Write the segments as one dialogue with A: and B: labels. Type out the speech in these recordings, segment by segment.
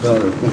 A: الله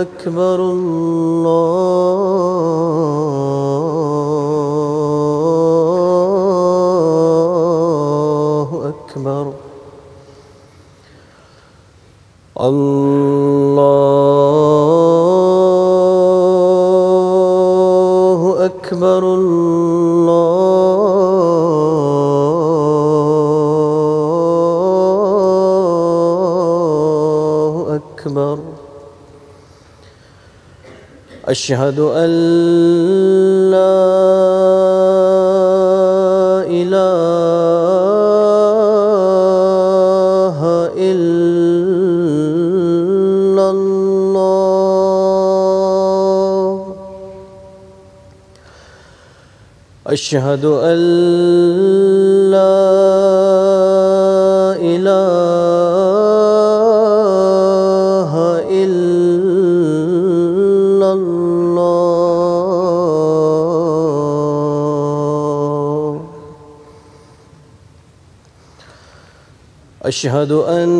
A: أكبر الله أكبر الله أكبر أكبر أشهد أن لا إله إلا الله أشهد أن لا إله إلا الله أشهد أن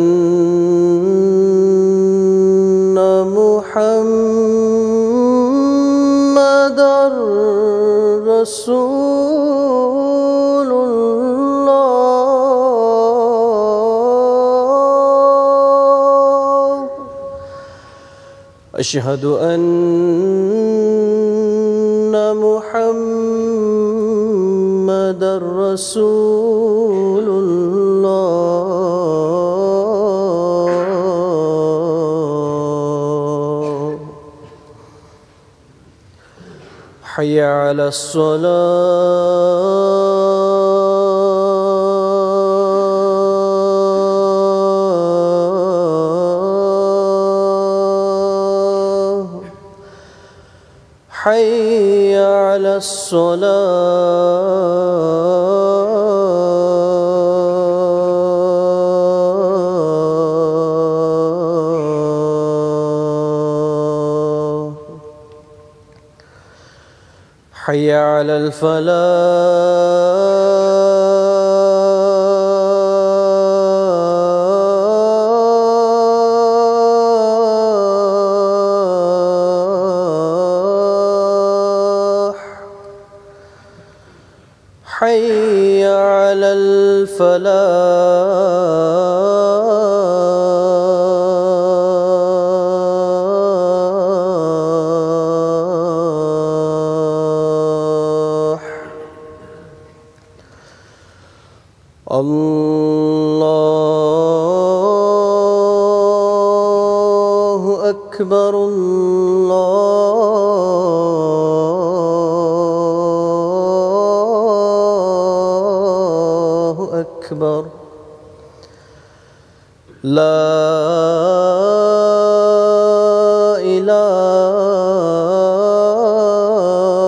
A: محمدًا رسول الله أشهد أن محمدًا رسول الله حي على الصلاة حي على الصلاة حي على الفلاح حي على الفلاح الله أكبر الله أكبر لا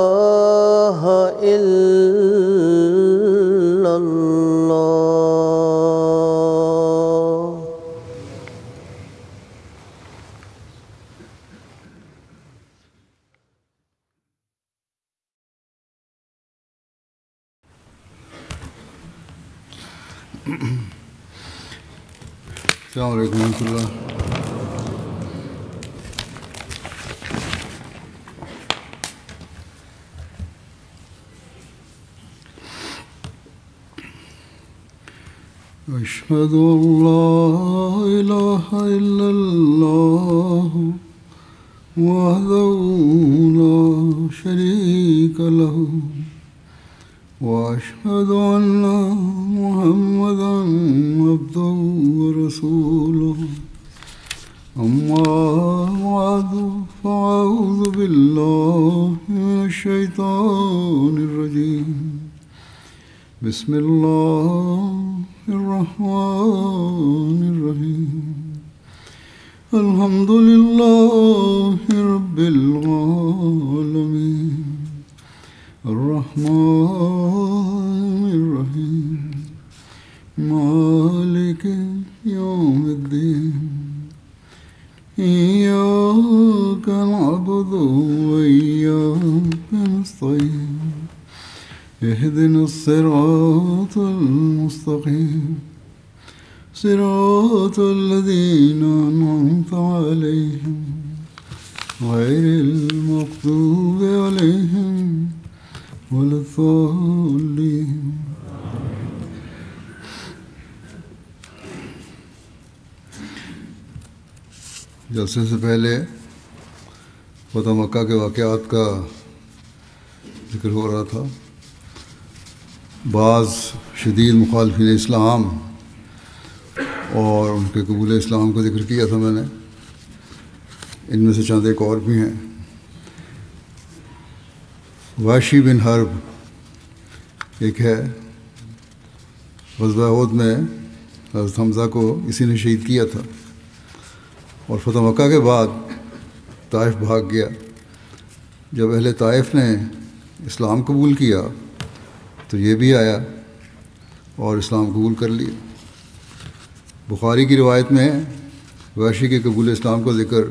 A: إله إلا الله
B: السلام علیکم ورحمۃ اللہ. أشهد أن لا إله إلا الله وحده لا شريك له وأشهد أن محمدًا عبده ورسوله أما بعد فأعوذ بالله من الشيطان الرجيم بسم الله الرحمن الرحيم الحمد لله رب العالمين الرحمن الرحيم مالك يوم الدين إياك نعبد وإياك نستعين اهدنا الصراط المستقيم صراط الذين أنعمت عليهم غير المغضوب عليهم ولا الضالين. جلسے سے پہلے فتح مکہ کے واقعات کا ذکر ہو رہا تھا. بعض شدید مخالفین اسلام اور ان کے قبول اسلام کا ذکر کیا تھا میں نے. ان میں سے چند ایک اور بھی ہیں. وحشی بن حرب ایک ہے. غزوہ احد میں حضرت حمزہ کو اسی نے شہید کیا تھا اور فتح مکہ کے بعد طائف بھاگ گیا. جب اہل طائف نے اسلام قبول کیا تو یہ بھی آیا اور اسلام قبول کر لیا. بخاری کی روایت میں وحشی کے قبول اسلام کا ذکر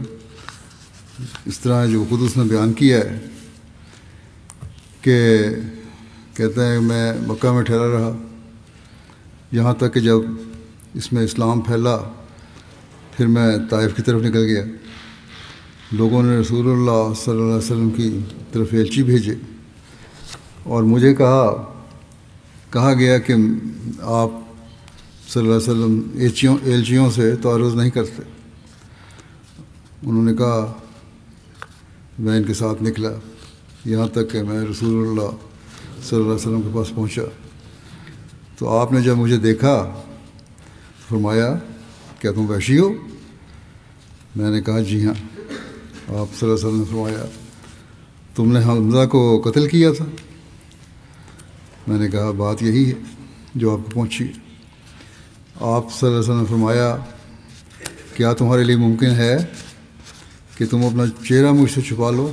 B: اس طرح ہے جو خود اس نے بیان کیا ہے کہ کہتے ہیں میں مکہ میں ٹھہرا رہا یہاں تک کہ جب اس میں اسلام پھیلا پھر میں طائف کی طرف نکل گیا. لوگوں نے رسول اللہ صلی اللہ علیہ وسلم کی طرف ایلچی بھیجے اور مجھے کہا گیا کہ آپ صلی اللہ علیہ وسلم ایلچیوں سے تعارض نہیں کرتے. انہوں نے کہا میں ان کے ساتھ نکلا یہاں تک کہ میں رسول اللہ صلی اللہ علیہ وسلم کے پاس پہنچا. تو آپ نے جب مجھے دیکھا فرمایا کیا تم وحشی ہو؟ میں نے کہا جی ہاں. آپ صلی اللہ علیہ وسلم نے فرمایا تم نے حمزہ کو قتل کیا تھا؟ میں نے کہا بات یہی ہے جو آپ کو پہنچی. آپ صلی اللہ علیہ وسلم نے فرمایا کیا تمہارے لیے ممکن ہے کہ تم اپنا چہرہ مجھ سے چھپا لو؟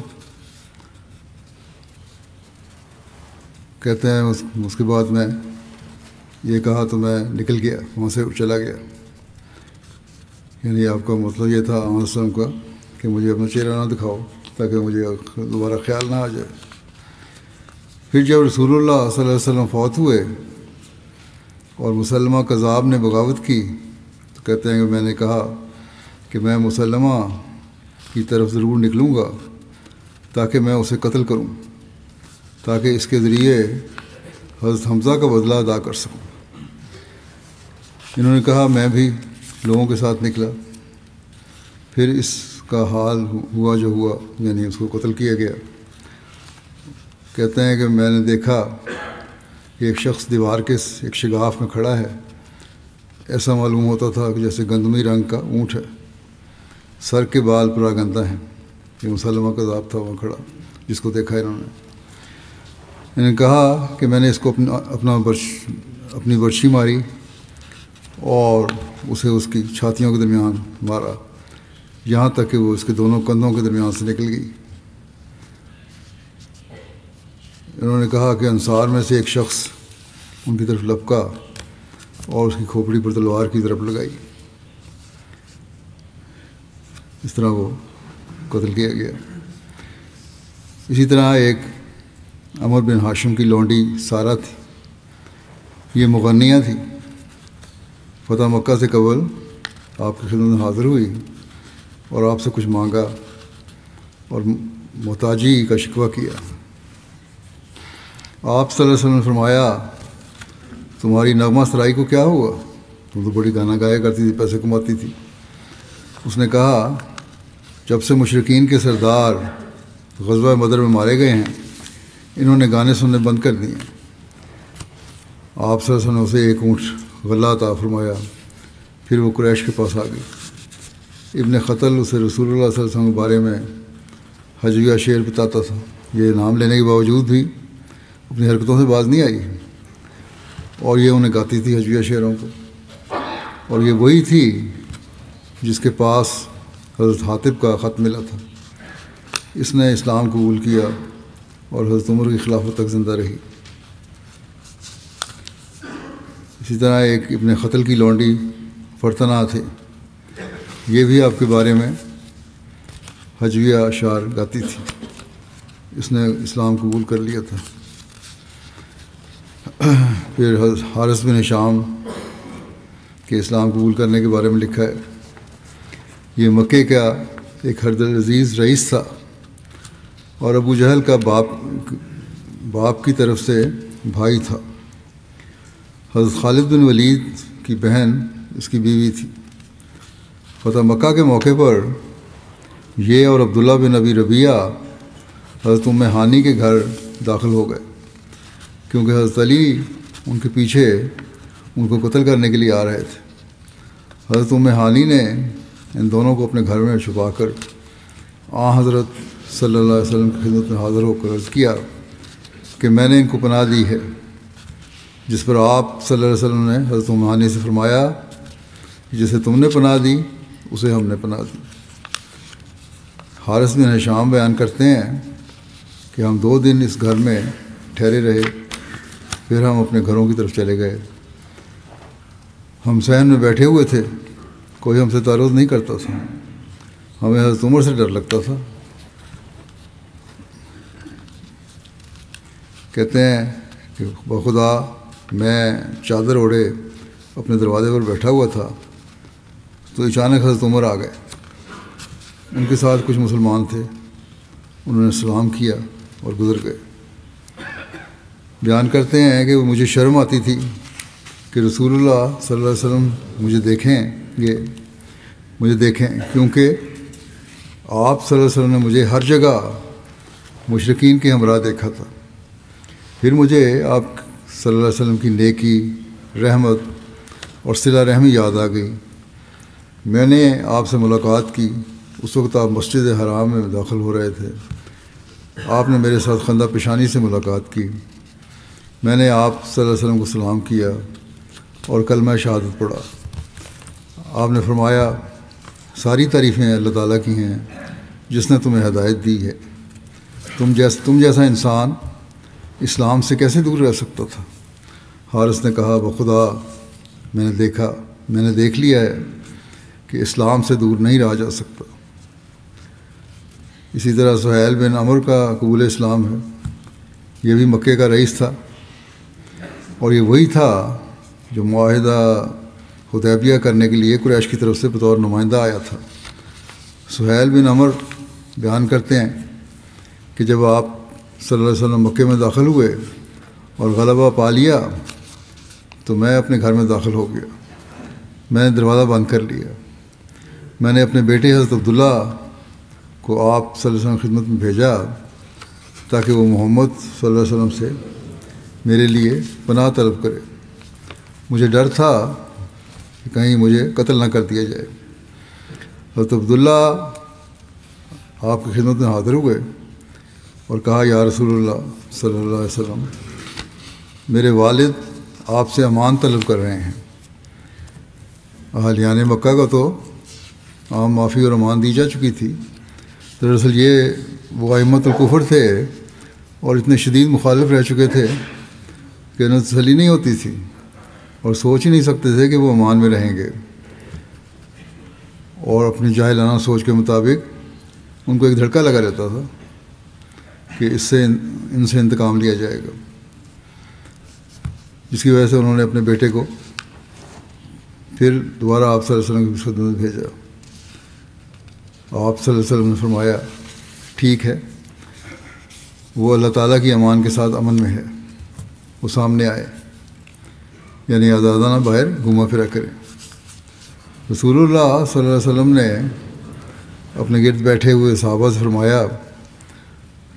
B: کہتے ہیں اس کے بعد میں یہ کہا تو میں نکل گیا وہاں سے چلا گیا. یعنی آپ کا مطلب یہ تھا علیہ وسلم کا کہ مجھے اپنا چہرہ نہ دکھاؤ تاکہ مجھے دوبارہ خیال نہ آ جائے. پھر جب رسول اللہ صلی اللہ علیہ وسلم فوت ہوئے اور مسلمہ کذاب نے بغاوت کی تو کہتے ہیں کہ میں نے کہا کہ میں مسلمہ کی طرف ضرور نکلوں گا تاکہ میں اسے قتل کروں تاکہ اس کے ذریعے حضرت حمزہ کا بدلہ ادا کر سکوں. انہوں نے کہا میں بھی لوگوں کے ساتھ نکلا. پھر اس کا حال ہوا جو ہوا یعنی اس کو قتل کیا گیا. کہتے ہیں کہ میں نے دیکھا کہ ایک شخص دیوار کے ایک شگاف میں کھڑا ہے. ایسا معلوم ہوتا تھا کہ جیسے گندمی رنگ کا اونٹ ہے. سر کے بال پراگندہ ہیں. یہ مسلمہ کذاب تھا وہاں کھڑا جس کو دیکھا انہوں نے. میں نے کہا کہ میں نے اس کو اپنی برچھی ماری اور اسے اس کی چھاتیوں کے درمیان مارا یہاں تک کہ وہ اس کے دونوں کندھوں کے درمیان سے نکل گئی. انہوں نے کہا کہ انصار میں سے ایک شخص ان کی طرف لپکا اور اس کی کھوپڑی پر تلوار کی طرف لگائی. اس طرح وہ قتل کیا گیا. اسی طرح ایک عمر بن ہاشم کی لونڈی سارہ تھی. یہ مغنیہ تھی. فتح مکہ سے قبل آپ کی خدمت میں حاضر ہوئی اور آپ سے کچھ مانگا اور محتاجی کا شکوہ کیا. آپ صلی اللہ علیہ وسلم نے فرمایا تمہاری نغمہ سرائی کو کیا ہوا؟ تم تو بڑی گانا گایا کرتی تھی پیسے کماتی تھی. اس نے کہا جب سے مشرکین کے سردار غزوہ بدر میں مارے گئے ہیں انہوں نے گانے سننے بند کر دیے. آپ صلی اللہ علیہ وسلم نے اسے ایک اونٹ غلہ عطا فرمایا. پھر وہ قریش کے پاس آ گئی. ابن خطل اسے رسول اللہ صلی اللہ علیہ وسلم کے بارے میں حجویہ شعر بتاتا تھا. یہ نام لینے کے باوجود بھی اپنی حرکتوں سے باز نہیں آئی. اور یہ انہیں گاتی تھی حجویہ شعروں کو، اور یہ وہی تھی جس کے پاس حضرت حاتب کا خط ملا تھا۔ اس نے اسلام قبول کیا اور حضرت عمر کی خلافت تک زندہ رہی۔ اسی طرح ایک ابن قتل کی لونڈی فرتنا تھے، یہ بھی آپ کے بارے میں حجویہ اشعار گاتی تھی، اس نے اسلام قبول کر لیا تھا۔ پھر حارث بن ہشام کے اسلام قبول کرنے کے بارے میں لکھا ہے، یہ مکے کا ایک ہردل عزیز رئیس تھا اور ابو جہل کا باپ کی طرف سے بھائی تھا۔ حضرت خالد بن ولید کی بہن اس کی بیوی تھی۔ فتح مکہ کے موقع پر یہ اور عبداللہ بن ابی ربیعہ حضرت ام ہانی کے گھر داخل ہو گئے، کیونکہ حضرت علی ان کے پیچھے ان کو قتل کرنے کے لیے آ رہے تھے۔ حضرت ام ہانی نے ان دونوں کو اپنے گھر میں چھپا کر حضرت صلی اللہ علیہ وسلم کی خدمت میں حاضر ہو کر عرض کیا کہ میں نے ان کو پناہ دی ہے، جس پر آپ صلی اللہ علیہ وسلم نے حضرت ام ہانی سے فرمایا جسے تم نے پناہ دی اسے ہم نے پناہ دی۔ حارث بن ہشام بیان کرتے ہیں کہ ہم 2 دن اس گھر میں ٹھہرے رہے، پھر ہم اپنے گھروں کی طرف چلے گئے۔ ہم صحن میں بیٹھے ہوئے تھے، کوئی ہم سے تعارض نہیں کرتا تھا، ہمیں حضرت عمر سے ڈر لگتا تھا۔ کہتے ہیں کہ بخدا میں چادر اوڑھے اپنے دروازے پر بیٹھا ہوا تھا تو اچانک حضرت عمر آ گئے، ان کے ساتھ کچھ مسلمان تھے، انہوں نے سلام کیا اور گزر گئے۔ بیان کرتے ہیں کہ مجھے شرم آتی تھی کہ رسول اللہ صلی اللہ علیہ وسلم مجھے دیکھیں کیونکہ آپ صلی اللہ علیہ وسلم نے مجھے ہر جگہ مشرکین کے ہمراہ دیکھا تھا۔ پھر مجھے آپ صلی اللہ علیہ وسلم کی نیکی، رحمت اور صلہ رحمی یاد آ گئی۔ میں نے آپ سے ملاقات کی، اس وقت آپ مسجد حرام میں داخل ہو رہے تھے، آپ نے میرے ساتھ خندہ پیشانی سے ملاقات کی، میں نے آپ صلی اللہ علیہ وسلم کو سلام کیا اور کلمہ شہادت پڑھا۔ آپ نے فرمایا ساری تعریفیں اللہ تعالیٰ کی ہیں جس نے تمہیں ہدایت دی ہے، تم جیسا انسان اسلام سے کیسے دور رہ سکتا تھا؟ حارث نے کہا بخدا میں نے دیکھ لیا ہے کہ اسلام سے دور نہیں رہا جا سکتا۔ اسی طرح سہیل بن عمر کا قبول اسلام ہے، یہ بھی مکے کا رئیس تھا اور یہ وہی تھا جو معاہدہ حدیبیہ کرنے کے لیے قریش کی طرف سے بطور نمائندہ آیا تھا۔ سہیل بن عمر بیان کرتے ہیں کہ جب آپ صلی اللہ علیہ وسلم مکے میں داخل ہوئے اور غلبہ پا لیا تو میں اپنے گھر میں داخل ہو گیا، میں نے دروازہ بند کر لیا، میں نے اپنے بیٹے حضرت عبداللہ کو آپ صلی اللہ علیہ وسلم کی خدمت میں بھیجا تاکہ وہ محمد صلی اللہ علیہ وسلم سے میرے لیے پناہ طلب کرے۔ مجھے ڈر تھا کہ کہیں مجھے قتل نہ کر دیا جائے۔ حضرت عبداللہ آپ کی خدمت میں حاضر ہوئے اور کہا یا رسول اللہ صلی اللہ علیہ وسلم، میرے والد آپ سے امان طلب کر رہے ہیں۔ اہلیان مکہ کا تو عام معافی اور امان دی جا چکی تھی، دراصل یہ وہ ائمۃ الکفر تھے اور اتنے شدید مخالف رہ چکے تھے کہ انہیں تسلی نہیں ہوتی تھی اور سوچ ہی نہیں سکتے تھے کہ وہ امان میں رہیں گے، اور اپنی جاہلانہ سوچ کے مطابق ان کو ایک دھڑکا لگا رہتا تھا کہ ان سے انتقام لیا جائے گا، جس کی وجہ سے انہوں نے اپنے بیٹے کو پھر دوبارہ آپ صلی اللہ علیہ وسلم کی خدمت میں بھیجا۔ آپ صلی اللہ علیہ وسلم نے فرمایا ٹھیک ہے، وہ اللہ تعالیٰ کی امان کے ساتھ امن میں ہے، وہ سامنے آئے، یعنی آزادانہ باہر گھوما پھرا کرے۔ رسول اللہ صلی اللہ علیہ وسلم نے اپنے گرد بیٹھے ہوئے صحابہ سے فرمایا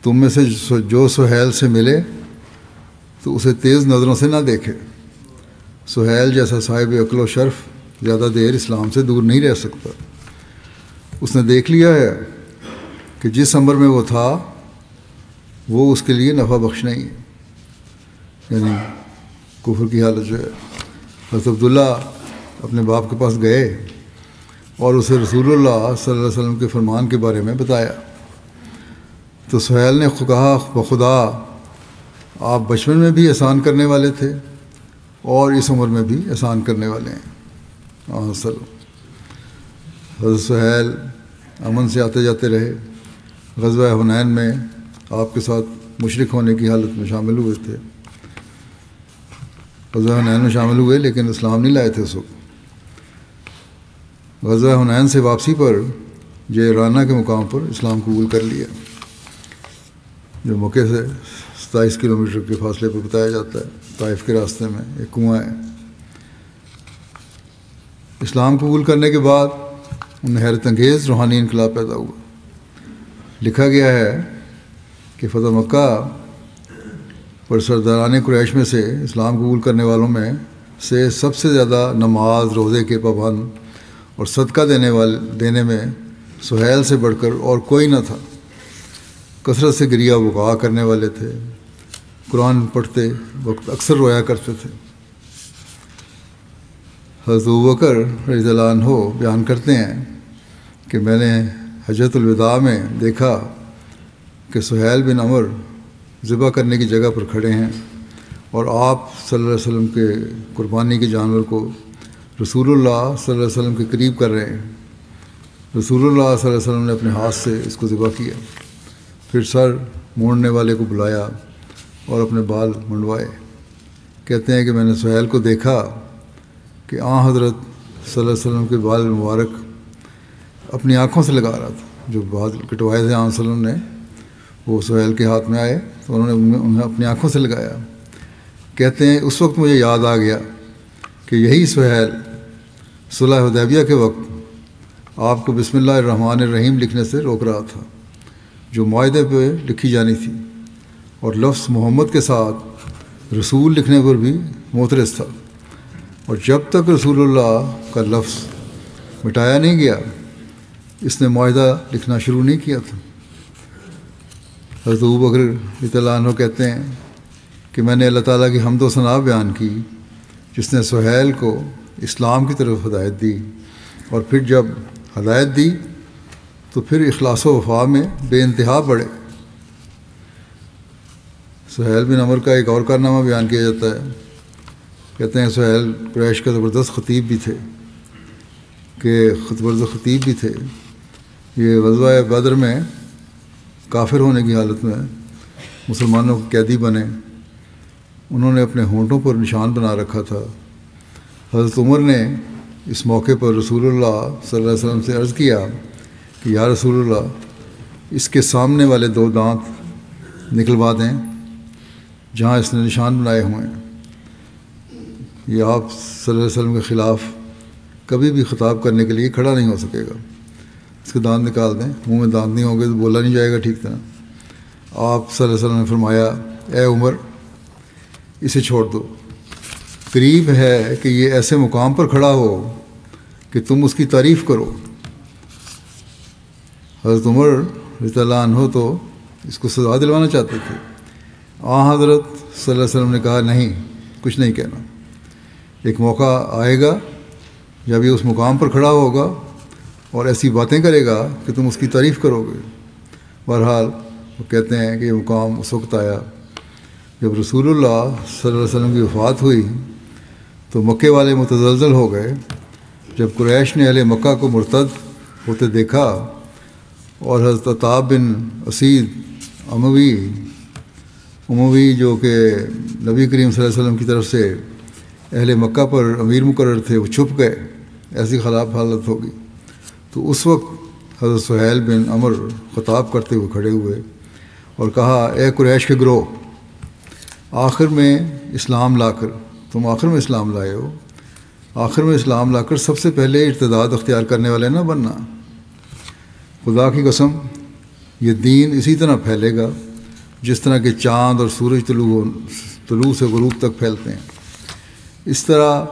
B: تم میں سے جو سہیل سے ملے تو اسے تیز نظروں سے نہ دیکھے، سہیل جیسا صاحب عقل و شرف زیادہ دیر اسلام سے دور نہیں رہ سکتا۔ اس نے دیکھ لیا ہے کہ جس عمر میں وہ تھا وہ اس کے لیے نفع بخش نہیں ہے، یعنی کفر کی حالت جو ہے. حضرت عبداللہ اپنے باپ کے پاس گئے اور اسے رسول اللہ صلی اللہ علیہ وسلم کے فرمان کے بارے میں بتایا. تو سہیل نے کہا بخدا آپ بچپن میں بھی احسان کرنے والے تھے اور اس عمر میں بھی احسان کرنے والے ہیں. حضرت سہیل امن سے آتے جاتے رہے. غزوہ حنین میں آپ کے ساتھ مشرک ہونے کی حالت میں شامل ہوئے تھے. غزوہ حنین میں شامل ہوئے لیکن اسلام نہیں لائے تھے اس وقت. غزوہ حنین سے واپسی پر جعرانہ کے مقام پر اسلام قبول کر لیا، جو مکے سے 27 کلومیٹر کے فاصلے پر بتایا جاتا ہے. طائف کے راستے میں ایک کنواں ہے. اسلام قبول کرنے کے بعد انہیں حیرت انگیز روحانی انقلاب پیدا ہوا. لکھا گیا ہے کہ فتح مکہ پر سرداران قریش میں سے اسلام قبول کرنے والوں میں سے سب سے زیادہ نماز روزے کے پابند اور صدقہ دینے میں سہیل سے بڑھ کر اور کوئی نہ تھا. کثرت سے گریہ بکا کرنے والے تھے. قرآن پڑھتے وقت اکثر رویا کرتے تھے. حضرت ابوبکر رضی اللہ عنہ بیان کرتے ہیں کہ میں نے حجۃ الوداع میں دیکھا کہ سہیل بن عمر ذبح کرنے کی جگہ پر کھڑے ہیں اور آپ صلی اللہ علیہ وسلم کے قربانی کے جانور کو رسول اللہ صلی اللہ علیہ وسلم کے قریب کر رہے ہیں. رسول اللہ صلی اللہ علیہ وسلم نے اپنے ہاتھ سے اس کو ذبح کیا، پھر سر موڑنے والے کو بلایا اور اپنے بال منڈوائے. کہتے ہیں کہ میں نے سہیل کو دیکھا کہ حضرت صلی اللہ علیہ وسلم کے بال مبارک اپنی آنکھوں سے لگا رہا تھا. جو بال کٹوائے تھے صلی اللہ علیہ وسلم نے وہ سہیل کے ہاتھ میں آئے تو انہوں نے انہیں اپنی آنکھوں سے لگایا. کہتے ہیں اس وقت مجھے یاد آ گیا کہ یہی سہیل صلح حدیبیہ کے وقت آپ کو بسم اللہ الرحمن الرحیم لکھنے سے روک رہا تھا، جو معاہدے پہ لکھی جانی تھی، اور لفظ محمد کے ساتھ رسول لکھنے پر بھی معترض تھا. اور جب تک رسول اللہ کا لفظ مٹایا نہیں گیا اس نے معاہدہ لکھنا شروع نہیں کیا تھا. حضرت ابوبکر رضی اللہ عنہ کہتے ہیں کہ میں نے اللہ تعالیٰ کی حمد و ثنا بیان کی جس نے سہیل کو اسلام کی طرف ہدایت دی، اور پھر جب ہدایت دی تو پھر اخلاص و وفا میں بے انتہا بڑھے. سہیل بن عمر کا ایک اور کارنامہ بیان کیا جاتا ہے. کہتے ہیں سہیل قریش کا زبردست خطیب بھی تھے یہ غزوہ بدر میں کافر ہونے کی حالت میں مسلمانوں کے قیدی بنے. انہوں نے اپنے ہونٹوں پر نشان بنا رکھا تھا. حضرت عمر نے اس موقع پر رسول اللہ صلی اللہ علیہ وسلم سے عرض کیا کہ یا رسول اللہ اس کے سامنے والے 2 دانت نکلوا دیں جہاں اس نے نشان بنائے ہوئے ہیں. یہ آپ صلی اللہ علیہ وسلم کے خلاف کبھی بھی خطاب کرنے کے لیے کھڑا نہیں ہو سکے گا. اس کے دانت نکال دیں. منہ میں دانت نہیں ہوں گے تو بولا نہیں جائے گا ٹھیک طرح. آپ صلی اللہ علیہ وسلم نے فرمایا اے عمر اسے چھوڑ دو، قریب ہے کہ یہ ایسے مقام پر کھڑا ہو کہ تم اس کی تعریف کرو. حضرت عمر رضی اللہ عنہ تو اس کو سزا دلوانا چاہتے تھے. حضرت صلی اللہ علیہ وسلم نے کہا نہیں، کچھ نہیں کہنا. ایک موقع آئے گا جب یہ اس مقام پر کھڑا ہوگا اور ایسی باتیں کرے گا کہ تم اس کی تعریف کرو گے. بہرحال وہ کہتے ہیں کہ یہ مقام اس وقت آیا جب رسول اللہ صلی اللہ علیہ وسلم کی وفات ہوئی تو مکے والے متزلزل ہو گئے. جب قریش نے اہل مکہ کو مرتد ہوتے دیکھا اور حضرت عطاب بن اسید اموی جو کہ نبی کریم صلی اللہ علیہ وسلم کی طرف سے اہل مکہ پر امیر مقرر تھے وہ چھپ گئے، ایسی خراب حالت ہوگی. تو اس وقت حضرت سہیل بن عمر خطاب کرتے ہوئے کھڑے ہوئے اور کہا اے قریش کے گروہ، آخر میں اسلام لا کر تم آخر میں اسلام لائے ہو، آخر میں اسلام لا کر سب سے پہلے ارتداد اختیار کرنے والے نہ بننا. خدا کی قسم یہ دین اسی طرح پھیلے گا جس طرح کہ چاند اور سورج طلوع سے غروب تک پھیلتے ہیں. اس طرح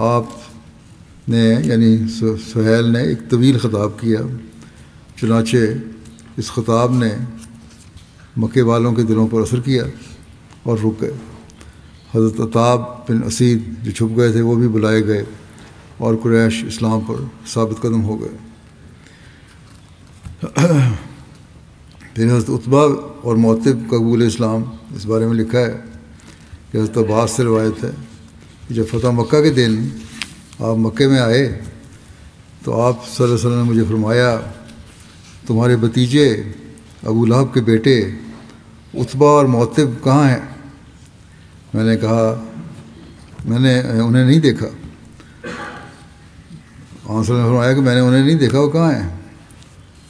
B: آپ نے یعنی سہیل نے ایک طویل خطاب کیا. چنانچہ اس خطاب نے مکے والوں کے دلوں پر اثر کیا اور رک گئے. حضرت عتاب بن اسید جو چھپ گئے تھے وہ بھی بلائے گئے اور قریش اسلام پر ثابت قدم ہو گئے۔ پھر حضرت عتبہ اور معتب کا قبول اسلام، اس بارے میں لکھا ہے کہ حضرت عباس سے روایت ہے کہ جب فتح مکہ کے دن آپ مکے میں آئے تو آپ صلی اللہ علیہ وسلم نے مجھے فرمایا تمہارے بھتیجے ابو لہب کے بیٹے عتبہ اور معتب کہاں ہیں؟ میں نے کہا میں نے انہیں نہیں دیکھا۔ آپ صلی اللہ علیہ وسلم نے فرمایا کہ میں نے انہیں نہیں دیکھا، وہ کہاں ہیں؟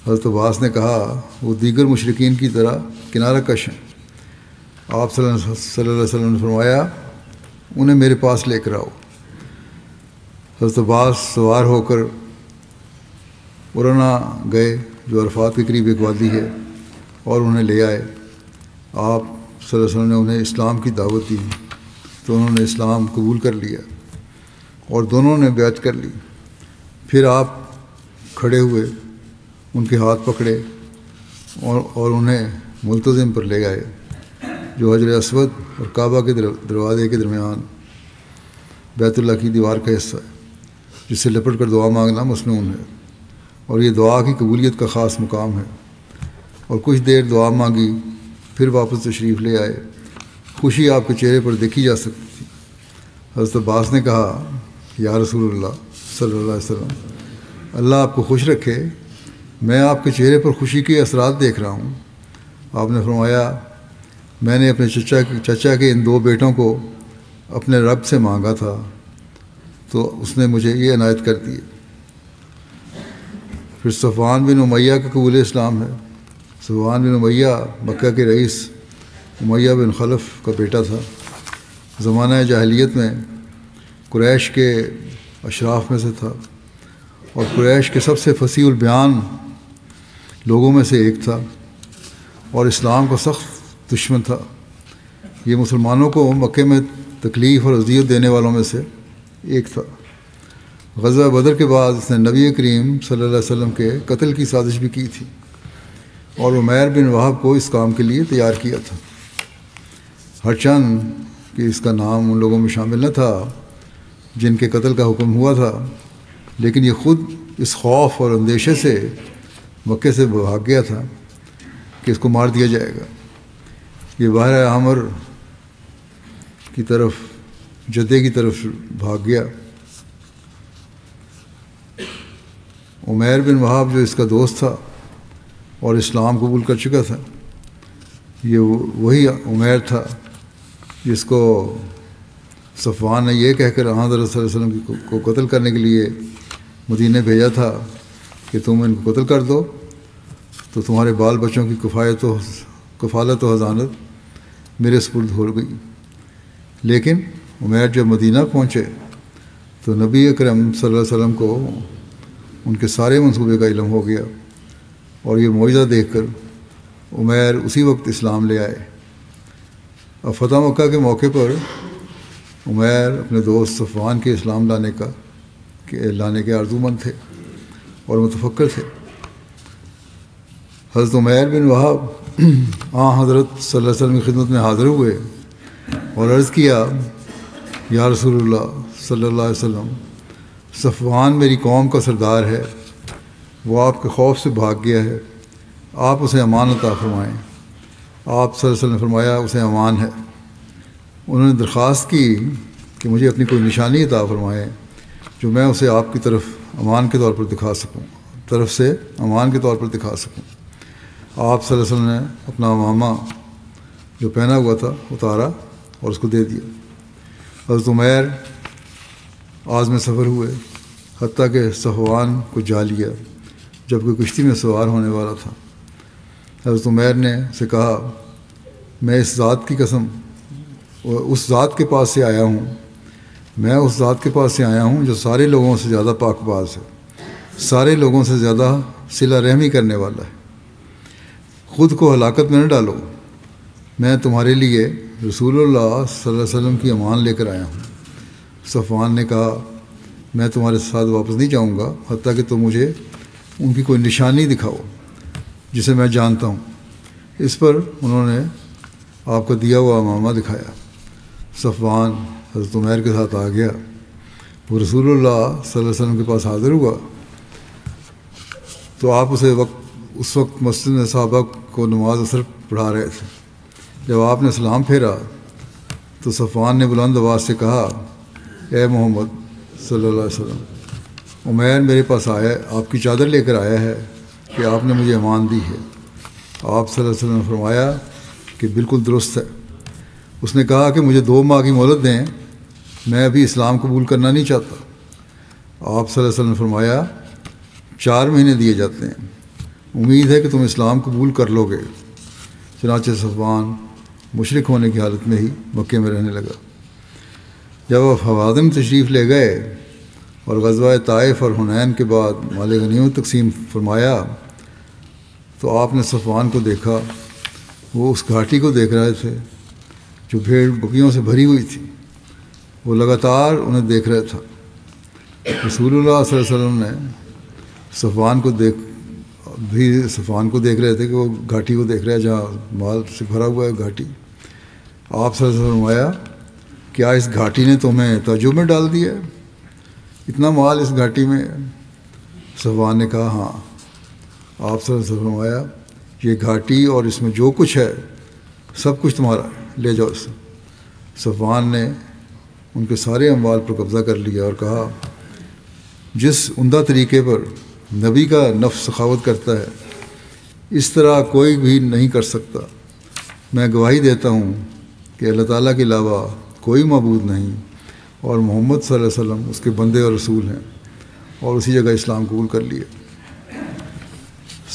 B: حضرت عباس نے کہا وہ دیگر مشرکین کی طرح کنارہ کش ہیں۔ آپ صلی اللہ علیہ وسلم نے فرمایا انہیں میرے پاس لے کر آؤ۔ حضرت عباس سوار ہو کر ارنا گئے جو عرفات کے قریب ایک وادی ہے اور انہیں لے آئے۔ آپ صلی اللہ علیہ وسلم نے انہیں اسلام کی دعوت دی تو انہوں نے اسلام قبول کر لیا اور دونوں نے بیعت کر لی۔ پھر آپ کھڑے ہوئے، ان کے ہاتھ پکڑے اور انہیں ملتزم پر لے گئے جو حجر اسود اور کعبہ کے دروازے کے درمیان بیت اللہ کی دیوار کا حصہ ہے، جس سے لپٹ کر دعا مانگنا مسنون ہے، اور یہ دعا کی قبولیت کا خاص مقام ہے۔ اور کچھ دیر دعا مانگی، پھر واپس تشریف لے آئے۔ خوشی آپ کے چہرے پر دیکھی جا سکتی تھی۔ حضرت عباس نے کہا یا رسول اللہ صلی اللہ علیہ وسلم، اللہ آپ کو خوش رکھے، میں آپ کے چہرے پر خوشی کے اثرات دیکھ رہا ہوں۔ آپ نے فرمایا میں نے اپنے چچا کے ان دو بیٹوں کو اپنے رب سے مانگا تھا تو اس نے مجھے یہ عنایت کر دی۔ پھر صفوان بن امیہ کا قبول اسلام ہے۔ صفوان بن امیہ مکہ کے رئیس امیہ بن خلف کا بیٹا تھا۔ زمانہ جاہلیت میں قریش کے اشراف میں سے تھا اور قریش کے سب سے فصیح البیان لوگوں میں سے ایک تھا اور اسلام کا سخت دشمن تھا۔ یہ مسلمانوں کو مکے میں تکلیف اور اذیت دینے والوں میں سے ایک تھا۔ غزوہ بدر کے بعد اس نے نبی کریم صلی اللہ علیہ وسلم کے قتل کی سازش بھی کی تھی اور عمیر بن وہب کو اس کام کے لیے تیار کیا تھا، ہرچند کہ اس کا نام ان لوگوں میں شامل نہ تھا جن کے قتل کا حکم ہوا تھا، لیکن یہ خود اس خوف اور اندیشے سے مکے سے بھاگ گیا تھا کہ اس کو مار دیا جائے گا۔ یہ بحر احمر کی طرف جدے کی طرف بھاگ گیا۔ عمیر بن وہب جو اس کا دوست تھا اور اسلام قبول کر چکا تھا، یہ وہی عمیر تھا جس کو صفوان نے یہ کہہ کر حضرت صلی اللہ علیہ وسلم کو قتل کرنے کے لیے مدینے بھیجا تھا کہ تم ان کو قتل کر دو تو تمہارے بال بچوں کی کفالت و حضانت میرے سپرد ہو گئی۔ لیکن عمیر جب مدینہ پہنچے تو نبی اکرم صلی اللہ علیہ وسلم کو ان کے سارے منصوبے کا علم ہو گیا اور یہ معجزہ دیکھ کر عمیر اسی وقت اسلام لے آئے۔ اب فتح مکہ کے موقع پر عمیر اپنے دوست صفوان کے اسلام لانے کے آرزومند تھے اور متفکر تھے۔ حضرت عمیر بن وہب حضرت صلی اللہ علیہ وسلم کی خدمت میں حاضر ہوئے اور عرض کیا یا رسول اللہ صلی اللہ علیہ وسلم، صفوان میری قوم کا سردار ہے، وہ آپ کے خوف سے بھاگ گیا ہے، آپ اسے امان عطا فرمائیں۔ آپ صلی اللہ علیہ وسلم نے فرمایا اسے امان ہے۔ انہوں نے درخواست کی کہ مجھے اپنی کوئی نشانی عطا فرمائیں جو میں اسے آپ کی طرف امان کے طور پر دکھا سکوں۔ آپ صلی اللہ علیہ وسلم نے اپنا امامہ جو پہنا ہوا تھا اتارا اور اس کو دے دیا۔ حضرت عمیر عازم سفر ہوئے حتیٰ کہ صفوان کو جا لیا جب کوئی کشتی میں سوار ہونے والا تھا۔ حضرت عمیر نے اسے کہا میں اس ذات کی قسم اس ذات کے پاس سے آیا ہوں جو سارے لوگوں سے زیادہ پاک باز ہے، سارے لوگوں سے زیادہ صلہ رحمی کرنے والا ہے۔ خود کو ہلاکت میں نہ ڈالو، میں تمہارے لیے رسول اللہ صلی اللہ علیہ وسلم کی امان لے کر آیا ہوں۔ صفوان نے کہا میں تمہارے ساتھ واپس نہیں جاؤں گا حتیٰ کہ تم مجھے ان کی کوئی نشانی دکھاؤ جسے میں جانتا ہوں۔ اس پر انہوں نے آپ کا دیا ہوا امامہ دکھایا۔ صفوان حضرت عمیر کے ساتھ آ گیا. وہ رسول اللہ صلی اللہ علیہ وسلم کے پاس حاضر ہوا تو آپ اس وقت مسجد میں صحابہ کو نماز اثر پڑھا رہے تھے. جب آپ نے سلام پھیرا تو صفوان نے بلند آواز سے کہا، اے محمد صلی اللہ علیہ وسلم، عمیر میرے پاس آیا، آپ کی چادر لے کر آیا ہے کہ آپ نے مجھے امان دی ہے. آپ صلی اللہ علیہ وسلم نے فرمایا کہ بالکل درست ہے. اس نے کہا کہ مجھے 2 ماہ کی مہلت دیں، میں ابھی اسلام قبول کرنا نہیں چاہتا. آپ صلی اللہ علیہ وسلم نے فرمایا 4 مہینے دیے جاتے ہیں، امید ہے کہ تم اسلام قبول کر لو گے. چنانچہ صفوان مشرک ہونے کی حالت میں ہی مکے میں رہنے لگا. جب آپ حوازن تشریف لے گئے اور غزوہ طائف اور حنین کے بعد مال غنیمت تقسیم فرمایا تو آپ نے صفوان کو دیکھا. وہ اس گھاٹی کو دیکھ رہے تھے جو بھیڑ بکریوں سے بھری ہوئی تھی. وہ لگاتار انہیں دیکھ رہا تھا. رسول اللہ صلی اللہ علیہ وسلم نے صفوان کو دیکھ رہے تھے کہ وہ گھاٹی کو دیکھ رہا ہے جہاں مال سے بھرا ہوا ہے گھاٹی. آپ صلی اللہ علیہ وسلم نے فرمایا، کیا اس گھاٹی نے تمہیں تعجب میں ڈال دیا ہے؟ اتنا مال اس گھاٹی میں؟ صفوان نے کہا ہاں. آپ صلی اللہ علیہ وسلم نے فرمایا، یہ گھاٹی اور اس میں جو کچھ ہے سب کچھ تمہارا ہے، لے جاؤ اسے. صفوان نے ان کے سارے اموال پر قبضہ کر لیا اور کہا، جس عمدہ طریقے پر نبی کا نفس سخاوت کرتا ہے اس طرح کوئی بھی نہیں کر سکتا. میں گواہی دیتا ہوں کہ اللہ تعالیٰ کے علاوہ کوئی معبود نہیں اور محمد صلی اللہ علیہ وسلم اس کے بندے اور رسول ہیں، اور اسی جگہ اسلام قبول کر لیا.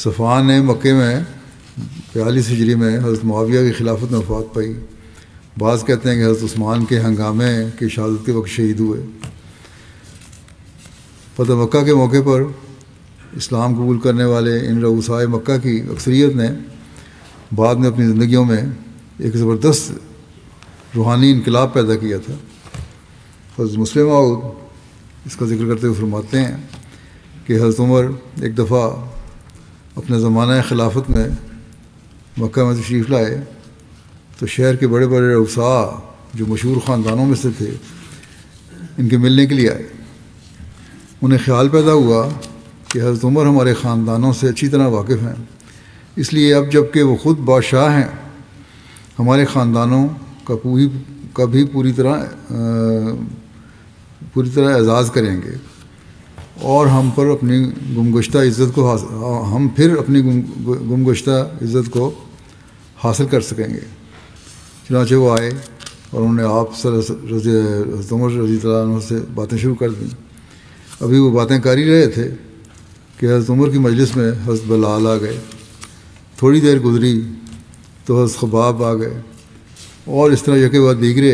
B: صفوان نے مکے میں 42 ہجری میں حضرت معاویہ کی خلافت میں وفات پائی. بعض کہتے ہیں کہ حضرت عثمان کے ہنگامے کی شہادت کے وقت شہید ہوئے. فتح مکہ کے موقع پر اسلام قبول کرنے والے ان رؤسائے مکہ کی اکثریت نے بعد میں اپنی زندگیوں میں ایک زبردست روحانی انقلاب پیدا کیا تھا. حضرت مسلم موعود اس کا ذکر کرتے ہوئے فرماتے ہیں کہ حضرت عمر ایک دفعہ اپنے زمانہ خلافت میں مکہ میں تشریف لائے تو شہر کے بڑے بڑے رؤساء جو مشہور خاندانوں میں سے تھے ان کے ملنے کے لیے آئے. انہیں خیال پیدا ہوا کہ حضرت عمر ہمارے خاندانوں سے اچھی طرح واقف ہیں، اس لیے اب جب کہ وہ خود بادشاہ ہیں ہمارے خاندانوں کا بھی پوری طرح اعزاز کریں گے اور ہم پھر اپنی گمگشتہ عزت کو حاصل کر سکیں گے. چنانچہ وہ آئے اور انہوں نے آپ حضرت عمر رضی اللہ عنہ سے باتیں شروع کر دیں. ابھی وہ باتیں کر ہی رہے تھے کہ حضرت عمر کی مجلس میں حضرت بلال آ گئے. تھوڑی دیر گزری تو حضرت خباب آ گئے اور اس طرح یکے بعد دیگرے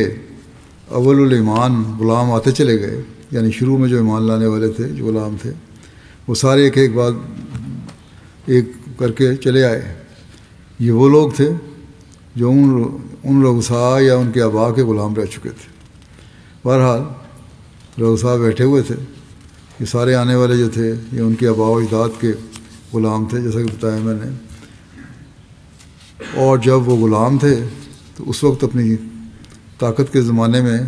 B: اول الایمان غلام آتے چلے گئے. یعنی شروع میں جو ایمان لانے والے تھے، جو غلام تھے، وہ سارے ایک ایک بعد ایک کر کے چلے آئے. یہ وہ لوگ تھے جو ان رؤساء یا ان کے آباء کے غلام رہ چکے تھے. بہرحال رؤساء بیٹھے ہوئے تھے. یہ سارے آنے والے جو تھے یہ ان کے آباء و اجداد کے غلام تھے جیسا کہ بتایا میں نے. اور جب وہ غلام تھے تو اس وقت اپنی طاقت کے زمانے میں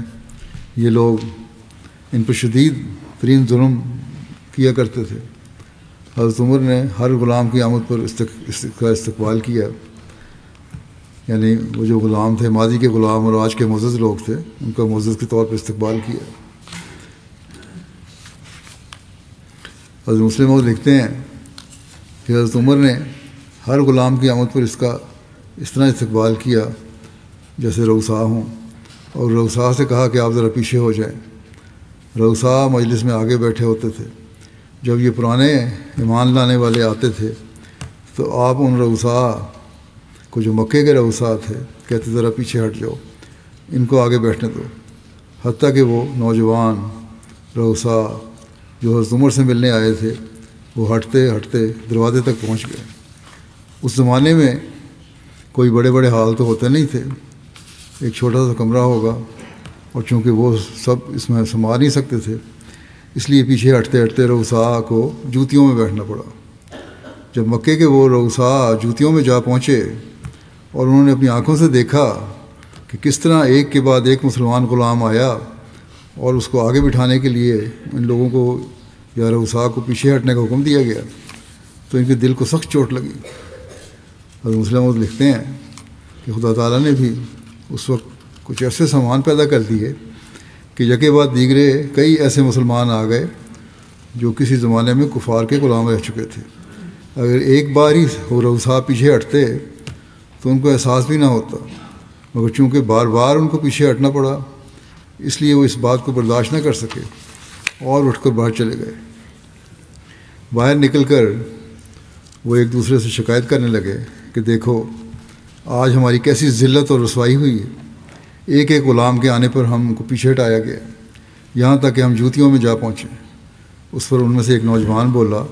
B: یہ لوگ ان پر شدید ترین ظلم کیا کرتے تھے. حضرت عمر نے ہر غلام کی آمد پر اس کا استقبال کیا. یعنی وہ جو غلام تھے، ماضی کے غلام اور آج کے معزز لوگ تھے، ان کا معزز کے طور پر استقبال کیا. حضرت مسلم موعود لکھتے ہیں کہ حضرت عمر نے ہر غلام کی آمد پر اس طرح استقبال کیا جیسے رؤساء ہوں، اور رؤساء سے کہا کہ آپ ذرا پیچھے ہو جائیں. رؤساء مجلس میں آگے بیٹھے ہوتے تھے. جب یہ پرانے ایمان لانے والے آتے تھے تو آپ ان رؤساء کو، جو مکے کے رؤساء تھے، کہتے ذرا پیچھے ہٹ جاؤ، ان کو آگے بیٹھنے دو. حتیٰ کہ وہ نوجوان رؤساء جو حضرت عمر سے ملنے آئے تھے وہ ہٹتے ہٹتے دروازے تک پہنچ گئے. اس زمانے میں کوئی بڑے بڑے ہال تو ہوتے نہیں تھے، ایک چھوٹا سا کمرہ ہوگا، اور چونکہ وہ سب اس میں سما نہیں سکتے تھے اس لیے پیچھے ہٹتے ہٹتے رؤساء کو جوتیوں میں بیٹھنا پڑا. جب مکے کے وہ رؤساء جوتیوں میں جا پہنچے اور انہوں نے اپنی آنکھوں سے دیکھا کہ کس طرح ایک کے بعد ایک مسلمان غلام آیا اور اس کو آگے بٹھانے کے لیے ان لوگوں کو یا رؤسا کو پیچھے ہٹنے کا حکم دیا گیا تو ان کے دل کو سخت چوٹ لگی۔ حضرت مسلم موعود لکھتے ہیں کہ خدا تعالیٰ نے بھی اس وقت کچھ ایسے سامان پیدا کر دیے کہ یکے بعد دیگرے کئی ایسے مسلمان آ گئے جو کسی زمانے میں کفار کے غلام رہ چکے تھے۔ اگر ایک بار ہی وہ رؤسا پیچھے ہٹتے تو ان کو احساس بھی نہ ہوتا، مگر چونکہ بار بار ان کو پیچھے ہٹنا پڑا اس لیے وہ اس بات کو برداشت نہ کر سکے اور اٹھ کر باہر چلے گئے۔ باہر نکل کر وہ ایک دوسرے سے شکایت کرنے لگے کہ دیکھو آج ہماری کیسی ذلت اور رسوائی ہوئی ہے، ایک ایک غلام کے آنے پر ہم کو پیچھے ہٹایا گیا، یہاں تک کہ ہم جوتیوں میں جا پہنچے۔ اس پر ان میں سے ایک نوجوان بولا،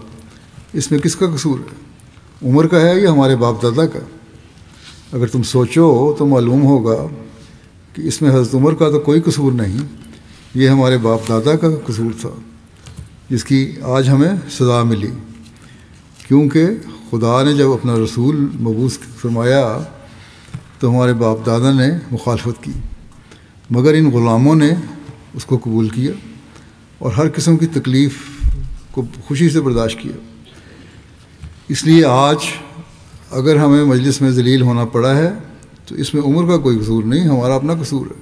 B: اس میں کس کا قصور ہے، عمر کا ہے یا ہمارے باپ دادا کا؟ اگر تم سوچو تو معلوم ہوگا کہ اس میں حضرت عمر کا تو کوئی قصور نہیں، یہ ہمارے باپ دادا کا قصور تھا جس کی آج ہمیں سزا ملی، کیونکہ خدا نے جب اپنا رسول مبعوث فرمایا تو ہمارے باپ دادا نے مخالفت کی، مگر ان غلاموں نے اس کو قبول کیا اور ہر قسم کی تکلیف کو خوشی سے برداشت کیا۔ اس لیے آج اگر ہمیں مجلس میں ذلیل ہونا پڑا ہے تو اس میں عمر کا کوئی قصور نہیں، ہمارا اپنا قصور ہے۔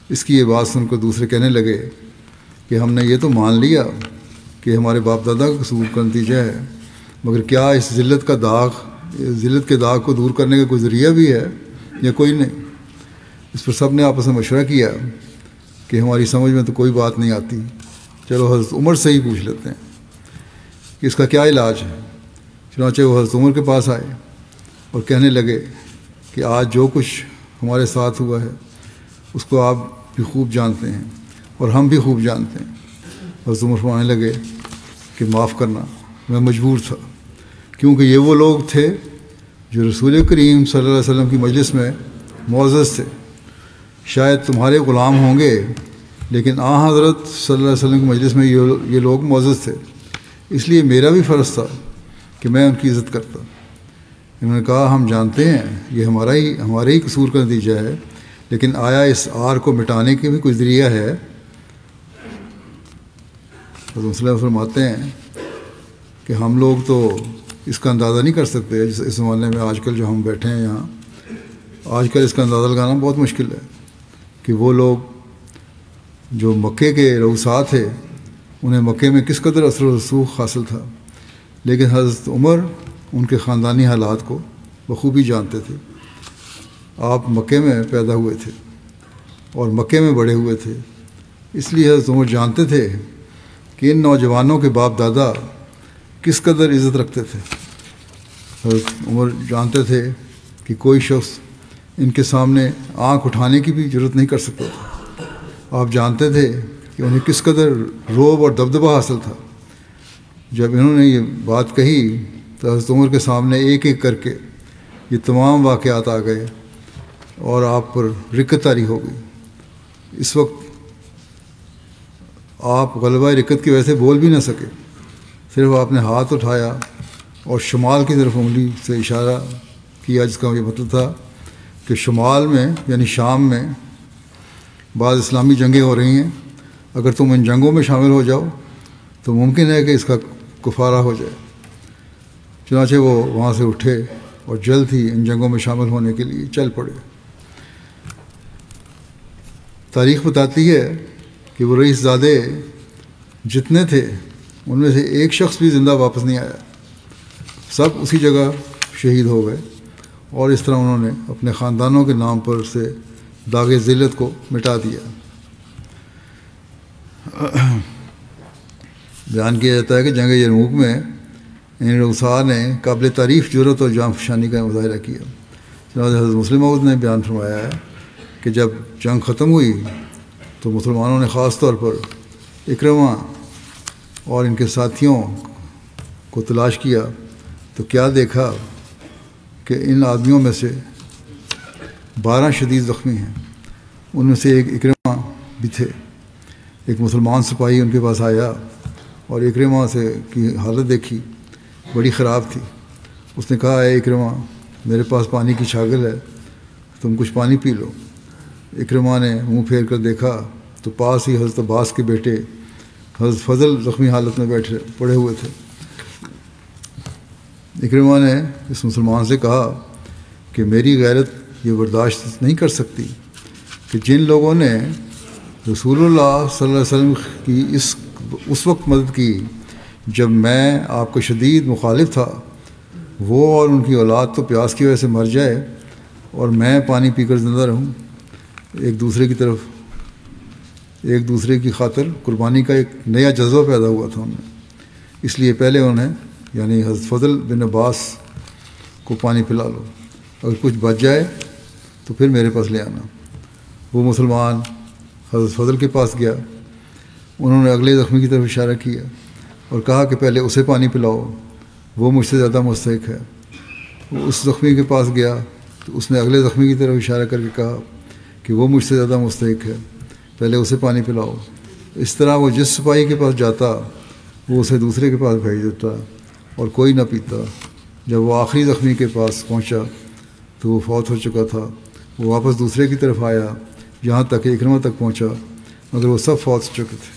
B: اس کی یہ بات سن کر دوسرے کہنے لگے کہ ہم نے یہ تو مان لیا کہ ہمارے باپ دادا کا قصور کا نتیجہ ہے، مگر کیا اس ذلت کے داغ کو دور کرنے کا کوئی ذریعہ بھی ہے یا کوئی نہیں؟ اس پر سب نے آپس میں مشورہ کیا کہ ہماری سمجھ میں تو کوئی بات نہیں آتی، چلو حضرت عمر سے ہی پوچھ لیتے ہیں کہ اس کا کیا علاج ہے۔ چنانچہ وہ حضرت عمر کے پاس آئے اور کہنے لگے کہ آج جو کچھ ہمارے ساتھ ہوا ہے اس کو آپ بھی خوب جانتے ہیں اور ہم بھی خوب جانتے ہیں۔ حضرت عمر فرمانے لگے کہ معاف کرنا، میں مجبور تھا، کیونکہ یہ وہ لوگ تھے جو رسول کریم صلی اللہ علیہ وسلم کی مجلس میں معزز تھے۔ شاید تمہارے غلام ہوں گے لیکن حضرت صلی اللہ علیہ وسلم کی مجلس میں یہ لوگ معزز تھے، اس لیے میرا بھی فرض تھا کہ میں ان کی عزت کرتا۔ انہوں نے کہا ہم جانتے ہیں یہ ہمارے ہی قصور کا نتیجہ ہے، لیکن آیا اس آر کو مٹانے کے بھی کوئی ذریعہ ہے؟ حضرت صلی اللہ فرماتے ہیں کہ ہم لوگ تو اس کا اندازہ نہیں کر سکتے، اس زمانے میں آج کل جو ہم بیٹھے ہیں یہاں، آج کل اس کا اندازہ لگانا بہت مشکل ہے کہ وہ لوگ جو مکے کے رؤسا تھے انہیں مکے میں کس قدر اثر و رسوخ حاصل تھا، لیکن حضرت عمر ان کے خاندانی حالات کو بخوبی جانتے تھے۔ آپ مکے میں پیدا ہوئے تھے اور مکے میں بڑے ہوئے تھے، اس لیے حضرت عمر جانتے تھے کہ ان نوجوانوں کے باپ دادا کس قدر عزت رکھتے تھے۔ حضرت عمر جانتے تھے کہ کوئی شخص ان کے سامنے آنکھ اٹھانے کی بھی ضرورت نہیں کر سکتا تھا۔ آپ جانتے تھے کہ انہیں کس قدر رعب اور دبدبہ حاصل تھا۔ جب انہوں نے یہ بات کہی تو حضرت عمر کے سامنے ایک ایک کر کے یہ تمام واقعات آ گئے اور آپ پر رکت طاری ہو گئی۔ اس وقت آپ غلبہ رکت کی وجہ سے بول بھی نہ سکے، صرف آپ نے ہاتھ اٹھایا اور شمال کی طرف انگلی سے اشارہ کیا، جس کا یہ مطلب تھا کہ شمال میں یعنی شام میں بعض اسلامی جنگیں ہو رہی ہیں، اگر تم ان جنگوں میں شامل ہو جاؤ تو ممکن ہے کہ اس کا کفارہ ہو جائے۔ چنانچہ وہ وہاں سے اٹھے اور جلد ہی ان جنگوں میں شامل ہونے کے لیے چل پڑے۔ تاریخ بتاتی ہے کہ وہ رئیس زادے جتنے تھے ان میں سے ایک شخص بھی زندہ واپس نہیں آیا، سب اسی جگہ شہید ہو گئے، اور اس طرح انہوں نے اپنے خاندانوں کے نام پر سے داغ ذلت کو مٹا دیا۔ بیان کیا جاتا ہے کہ جنگ یرموک میں ان رؤسا نے قابل تعریف جرأت اور جان فشانی کا مظاہرہ کیا۔ چنانچہ حضرت مسلم موعود نے بیان فرمایا ہے کہ جب جنگ ختم ہوئی تو مسلمانوں نے خاص طور پر اکرمہ اور ان کے ساتھیوں کو تلاش کیا تو کیا دیکھا کہ ان آدمیوں میں سے 12 شدید زخمی ہیں، ان میں سے ایک اکرمہ بھی تھے۔ ایک مسلمان سپاہی ان کے پاس آیا اور اکرمہ سے کی حالت دیکھی، بڑی خراب تھی۔ اس نے کہا اے اکرمہ، میرے پاس پانی کی چھاگل ہے، تم کچھ پانی پی لو۔ اکرمہ نے منہ پھیر کر دیکھا تو پاس ہی حضرت عباس کے بیٹے حضرت فضل زخمی حالت میں پڑے ہوئے تھے۔ اکرمہ نے اس مسلمان سے کہا کہ میری غیرت یہ برداشت نہیں کر سکتی کہ جن لوگوں نے رسول اللہ صلی اللہ علیہ وسلم کی اس وقت مدد کی جب میں آپ کا شدید مخالف تھا، وہ اور ان کی اولاد تو پیاس کی وجہ سے مر جائے اور میں پانی پی کر زندہ رہوں۔ ایک دوسرے کی خاطر قربانی کا ایک نیا جذبہ پیدا ہوا تھا ان میں، اس لیے پہلے انہیں یعنی حضرت فضل بن عباس کو پانی پلا لو، اگر کچھ بچ جائے تو پھر میرے پاس لے آنا۔ وہ مسلمان حضرت فضل کے پاس گیا، انہوں نے اگلے زخمی کی طرف اشارہ کیا اور کہا کہ پہلے اسے پانی پلاؤ، وہ مجھ سے زیادہ مستحق ہے۔ وہ اس زخمی کے پاس گیا تو اس نے اگلے زخمی کی طرف اشارہ کر کے کہا کہ وہ مجھ سے زیادہ مستحق ہے، پہلے اسے پانی پلاؤ۔ اس طرح وہ جس سپاہی کے پاس جاتا وہ اسے دوسرے کے پاس بھیج دیتا اور کوئی نہ پیتا۔ جب وہ آخری زخمی کے پاس پہنچا تو وہ فوت ہو چکا تھا۔ وہ واپس دوسرے کی طرف آیا یہاں تک کہ اکرمہ تک پہنچا، مگر وہ سب فوت ہو چکے تھے۔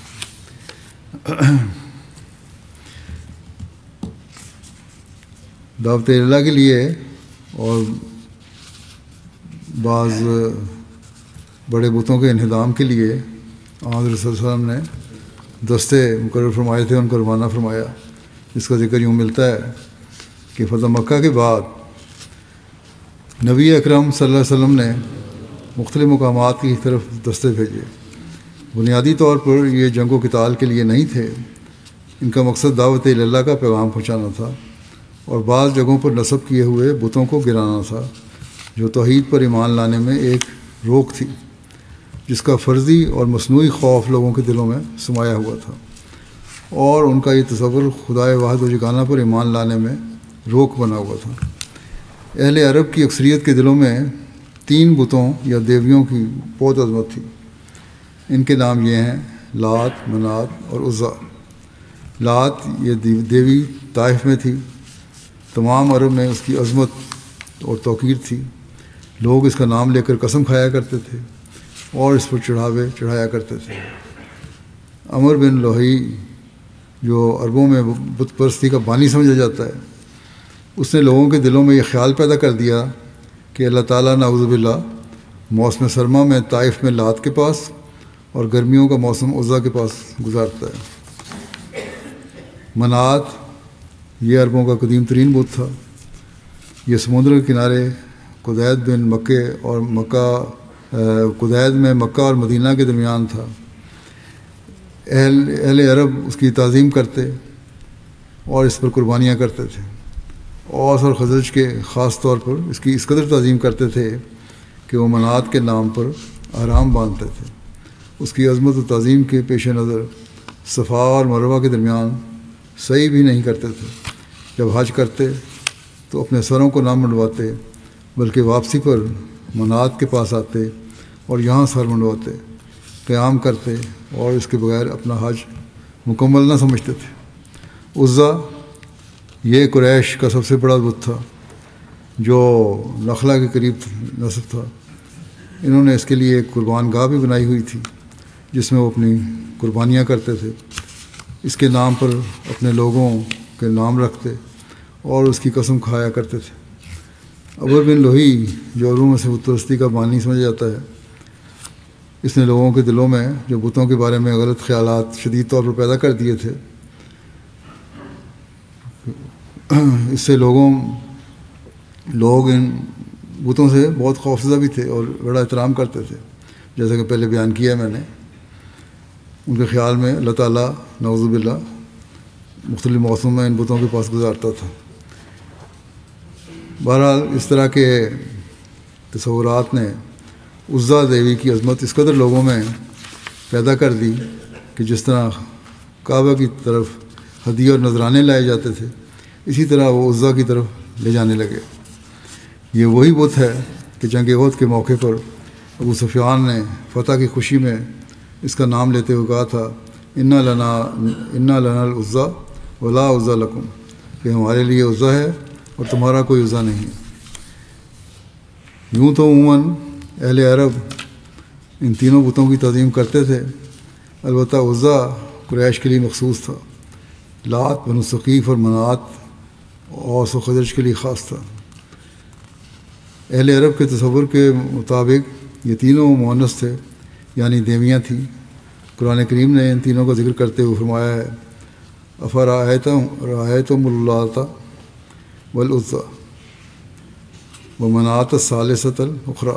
B: دعوت اللہ کے لیے اور بعض بڑے بتوں کے انہدام کے لیے حضرت صلی اللہ علیہ وسلم نے دستے مقرر فرمائے تھے، ان کو روانہ فرمایا، جس کا ذکر یوں ملتا ہے کہ فتح مکہ کے بعد نبی اکرم صلی اللہ علیہ وسلم نے مختلف مقامات کی طرف دستے بھیجے۔ بنیادی طور پر یہ جنگ و قتال کے لیے نہیں تھے، ان کا مقصد دعوت اللہ کا پیغام پہنچانا تھا اور بعض جگہوں پر نصب کیے ہوئے بتوں کو گرانا تھا جو توحید پر ایمان لانے میں ایک روک تھی، جس کا فرضی اور مصنوعی خوف لوگوں کے دلوں میں سمایا ہوا تھا، اور ان کا یہ تصور خدائے واحد و یگانہ پر ایمان لانے میں روک بنا ہوا تھا۔ اہل عرب کی اکثریت کے دلوں میں 3 بتوں یا دیویوں کی بہت عظمت تھی۔ ان کے نام یہ ہیں لات، منات اور عزا۔ لات یہ دیوی طائف میں تھی، تمام عرب میں اس کی عظمت اور توقیر تھی، لوگ اس کا نام لے کر قسم کھایا کرتے تھے اور اس پر چڑھایا کرتے تھے۔ عمر بن لوہی جو عربوں میں بت پرستی کا بانی سمجھا جاتا ہے، اس نے لوگوں کے دلوں میں یہ خیال پیدا کر دیا کہ اللہ تعالیٰ نعوذ باللہ موسم سرما میں طائف میں لات کے پاس اور گرمیوں کا موسم عزا کے پاس گزارتا ہے۔ منات یہ عربوں کا قدیم ترین بت تھا، یہ سمندر کے کنارے قدید میں مکہ اور مدینہ کے درمیان تھا۔ اہل عرب اس کی تعظیم کرتے اور اس پر قربانیاں کرتے تھے۔ اوس اور خزرج کے خاص طور پر اس کی اس قدر تعظیم کرتے تھے کہ وہ منات کے نام پر احرام باندھتے تھے۔ اس کی عظمت و تعظیم کے پیش نظر صفا اور مروہ کے درمیان صحیح بھی نہیں کرتے تھے۔ جب حج کرتے تو اپنے سروں کو نہ منڈواتے بلکہ واپسی پر منات کے پاس آتے اور یہاں سر منڈواتے، قیام کرتے اور اس کے بغیر اپنا حج مکمل نہ سمجھتے تھے۔ عزا یہ قریش کا سب سے بڑا بت تھا جو نخلا کے قریب نصب تھا۔ انہوں نے اس کے لیے ایک قربان گاہ بھی بنائی ہوئی تھی جس میں وہ اپنی قربانیاں کرتے تھے۔ اس کے نام پر اپنے لوگوں کے نام رکھتے اور اس کی قسم کھایا کرتے تھے۔ عمر بن لوہی جو عربوں میں سے بت پرستی کا بانی سمجھا جاتا ہے، اس نے لوگوں کے دلوں میں جو بتوں کے بارے میں غلط خیالات شدید طور پر پیدا کر دیے تھے، اس سے لوگ ان بتوں سے بہت خوفزدہ بھی تھے اور بڑا احترام کرتے تھے، جیسا کہ پہلے بیان کیا میں نے۔ ان کے خیال میں اللہ تعالیٰ نعوذ باللہ مختلف موسموں میں ان بتوں کے پاس گزارتا تھا۔ بہرحال اس طرح کے تصورات نے عزا دیوی کی عظمت اس قدر لوگوں میں پیدا کر دی کہ جس طرح کعبہ کی طرف ہدیے اور نذرانے لائے جاتے تھے، اسی طرح وہ عزا کی طرف لے جانے لگے۔ یہ وہی بت ہے کہ جنگ احد کے موقع پر ابو سفیان نے فتح کی خوشی میں اس کا نام لیتے ہوئے کہا تھا، انا لنا العزا ولا عزا لکم، کہ ہمارے لیے عزا ہے اور تمہارا کوئی عزا نہیں ہے۔ یوں تو عموماً اہل عرب ان تینوں بتوں کی تعظیم کرتے تھے۔ البتہ عزا قریش کے لیے مخصوص تھا، لات بنو ثقیف اور منات اوس و خزرج کے لیے خاص تھا۔ اہل عرب کے تصور کے مطابق یہ تینوں مؤنث تھے، یعنی دیویاں تھیں۔ قرآن کریم نے ان تینوں کا ذکر کرتے ہوئے فرمایا ہے افرأیتم اللات والعزی ومناۃ الثالثۃ الاخری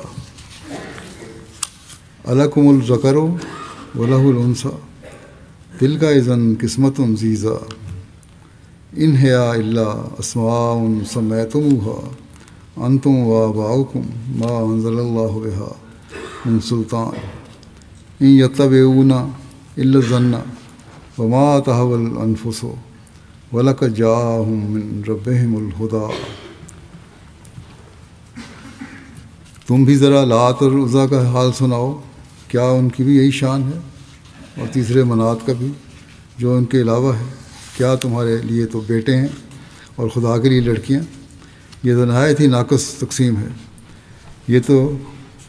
B: الکم الذکر ولہ الانثی تلک اذا قسمۃ ضیزی ان ہی الا اسماء سمیتموها انتم وآباؤکم ما انزل اللہ بہا من سلطان ان یتبعون الا الظن وما تہوی الانفس ولقد جاءہم من ربہم الہدی۔ تم بھی ذرا لات اور عزیٰ کا حال سناؤ، کیا ان کی بھی یہی شان ہے؟ اور تیسرے منات کا بھی جو ان کے علاوہ ہے، کیا تمہارے لیے تو بیٹے ہیں اور خدا کے لیے لڑکیاں؟ یہ تو نہایت ہی ناقص تقسیم ہے۔ یہ تو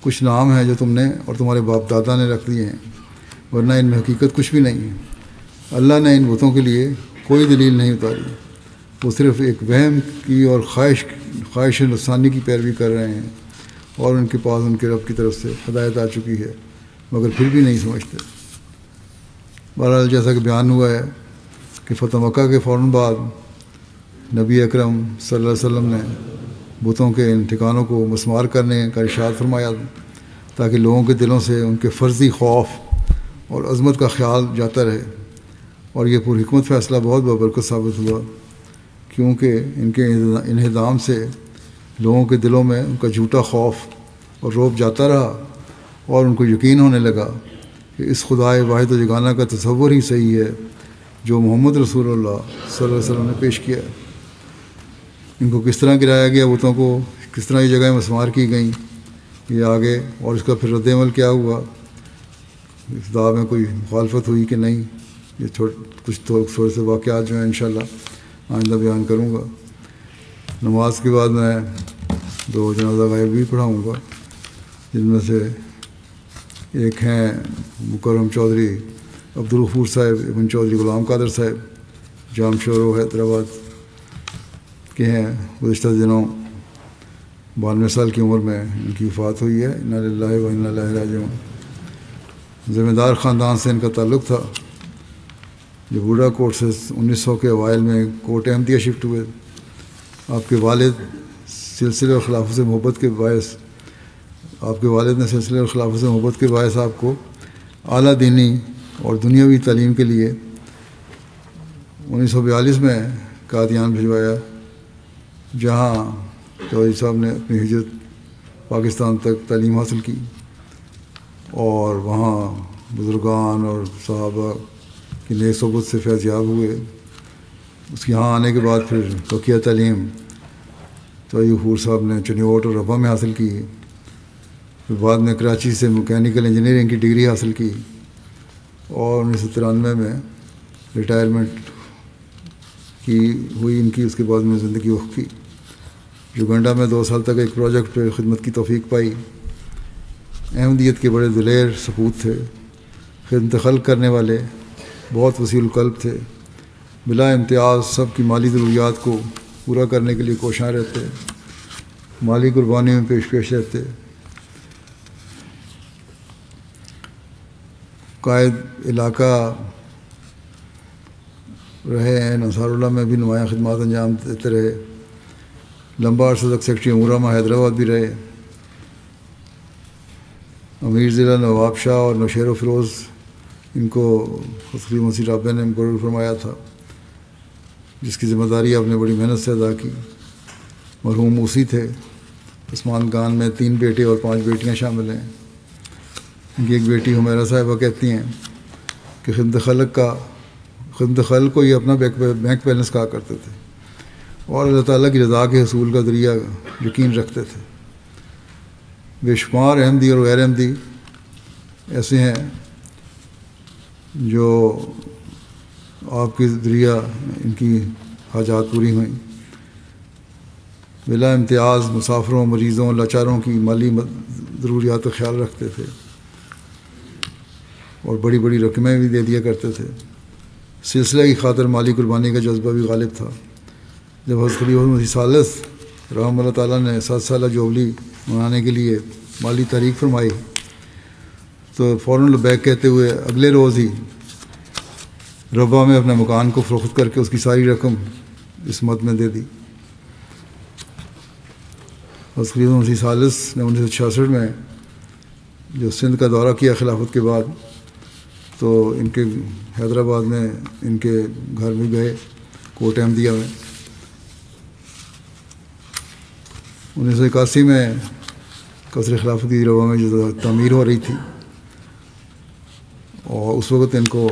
B: کچھ نام ہیں جو تم نے اور تمہارے باپ دادا نے رکھ دیے ہیں، ورنہ ان میں حقیقت کچھ بھی نہیں ہے۔ اللہ نے ان بتوں کے لیے کوئی دلیل نہیں اتاری، وہ صرف ایک وہم کی اور خواہش نفسانی کی پیروی کر رہے ہیں، اور ان کے پاس ان کے رب کی طرف سے ہدایت آ چکی ہے، مگر پھر بھی نہیں سمجھتے۔ بہرحال جیسا کہ بیان ہوا ہے کہ فتح مکہ کے فوراً بعد نبی اکرم صلی اللہ علیہ وسلم نے بتوں کے ان ٹھکانوں کو مسمار کرنے کا ارشاد فرمایا تاکہ لوگوں کے دلوں سے ان کے فرضی خوف اور عظمت کا خیال جاتا رہے، اور یہ پر حکمت فیصلہ بہت بابرکت ثابت ہوا، کیونکہ ان کے انہدام سے لوگوں کے دلوں میں ان کا جھوٹا خوف اور رعب جاتا رہا، اور ان کو یقین ہونے لگا کہ اس خدائے واحد و یگانہ کا تصور ہی صحیح ہے جو محمد رسول اللہ صلی اللہ علیہ وسلم نے پیش کیا۔ ان کو کس طرح گرایا گیا، بتوں کو کس طرح یہ جگہیں مسمار کی گئیں، یہ آگے، اور اس کا پھر رد عمل کیا ہوا، اس دعا میں کوئی مخالفت ہوئی کہ نہیں، یہ کچھ تھوڑے سے واقعات جو ہیں انشاءاللہ آئندہ بیان کروں گا۔ نماز کے بعد میں 2 جنازہ غائب بھی پڑھاؤں گا، جن میں سے ایک ہیں مکرم چودھری عبدالغفور صاحب ابن چودھری غلام قادر صاحب، جام شورو حیدرآباد کے ہیں۔ گزشتہ دنوں 92 سال کی عمر میں ان کی وفات ہوئی ہے، انا للہ و انا الیہ راجعون۔ ذمہ دار خاندان سے ان کا تعلق تھا، جو بوڑھا کوٹ سے 1900 کے اوائل میں کوٹ احمدیہ شفٹ ہوئے۔ آپ کے والد سلسلے اور خلافت سے محبت کے باعث آپ کے باعث آپ کو اعلیٰ دینی اور دنیاوی تعلیم کے لیے 1942 میں قادیان بھجوایا، جہاں چودھری صاحب نے اپنی ہجرت پاکستان تک تعلیم حاصل کی، اور وہاں بزرگان اور صحابہ کی نیک صحبت سے فیض یاب ہوئے۔ اس کے یہاں آنے کے بعد پھر بقیہ تعلیم چودھری غفور صاحب نے چنیوٹ اور ربا میں حاصل کی، پھر بعد میں کراچی سے میکینیکل انجینئرنگ کی ڈگری حاصل کی، اور 1993 میں ریٹائرمنٹ کی ہوئی ان کی۔ اس کے بعد میں زندگی وقف کی۔ یوگنڈا میں 2 سال تک ایک پروجیکٹ پہ خدمت کی توفیق پائی۔ احمدیت کے بڑے دلیر سپوت تھے، خدمت خلق کرنے والے، بہت وسیع القلب تھے، بلا امتیاز سب کی مالی ضروریات کو پورا کرنے کے لیے کوشاں رہتے، مالی قربانی میں پیش رہتے۔ قائد علاقہ رہے ہیں، انصار اللہ میں بھی نمایاں خدمات انجام دیتے رہے، لمبا عرصہ تک سیکرٹری امورامہ حیدرآباد بھی رہے۔ امیر ضلع نواب شاہ اور نوشیر و فیروز ان کو خصوصی مسیح رابطہ نے مقرر فرمایا تھا، جس کی ذمہ داری آپ نے بڑی محنت سے ادا کی۔ مرحوم موسی تھے۔ عثمان خان میں 3 بیٹے اور 5 بیٹیاں شامل ہیں۔ ان کی ایک بیٹی حمیرہ صاحبہ کہتی ہیں کہ خدمت خلق کو یہ اپنا بینک بیلنس کہا کرتے تھے، اور اللہ تعالیٰ کی رضا کے حصول کا ذریعہ یقین رکھتے تھے۔ بے شمار احمدی اور غیر احمدی ایسے ہیں جو آپ کے ذریعہ ان کی حاجات پوری ہوئیں۔ بلا امتیاز مسافروں، مریضوں، لاچاروں کی مالی ضروریات کا خیال رکھتے تھے۔ اور بڑی بڑی رقمیں بھی دے دیا کرتے تھے۔ سلسلہ کی خاطر مالی قربانی کا جذبہ بھی غالب تھا۔ جب حضرت خلیفہ مسیح ثالث رحمہ اللہ تعالیٰ نے 7 سالہ جوبلی منانے کے لیے مالی تحریک فرمائی تو فوراً لبیک کہتے ہوئے اگلے روز ہی ربوہ میں اپنے مکان کو فروخت کر کے اس کی ساری رقم اس مد میں دے دی۔ حضرت خلیفہ مسیح ثالث نے 1966 میں جو سندھ کا دورہ کیا خلافت کے بعد، تو ان کے حیدرآباد میں ان کے گھر بھی گئے کوٹ احمدیہ میں۔ 1981 میں قصر خلافت کی ربوہ میں جو تعمیر ہو رہی تھی، اور اس وقت ان کو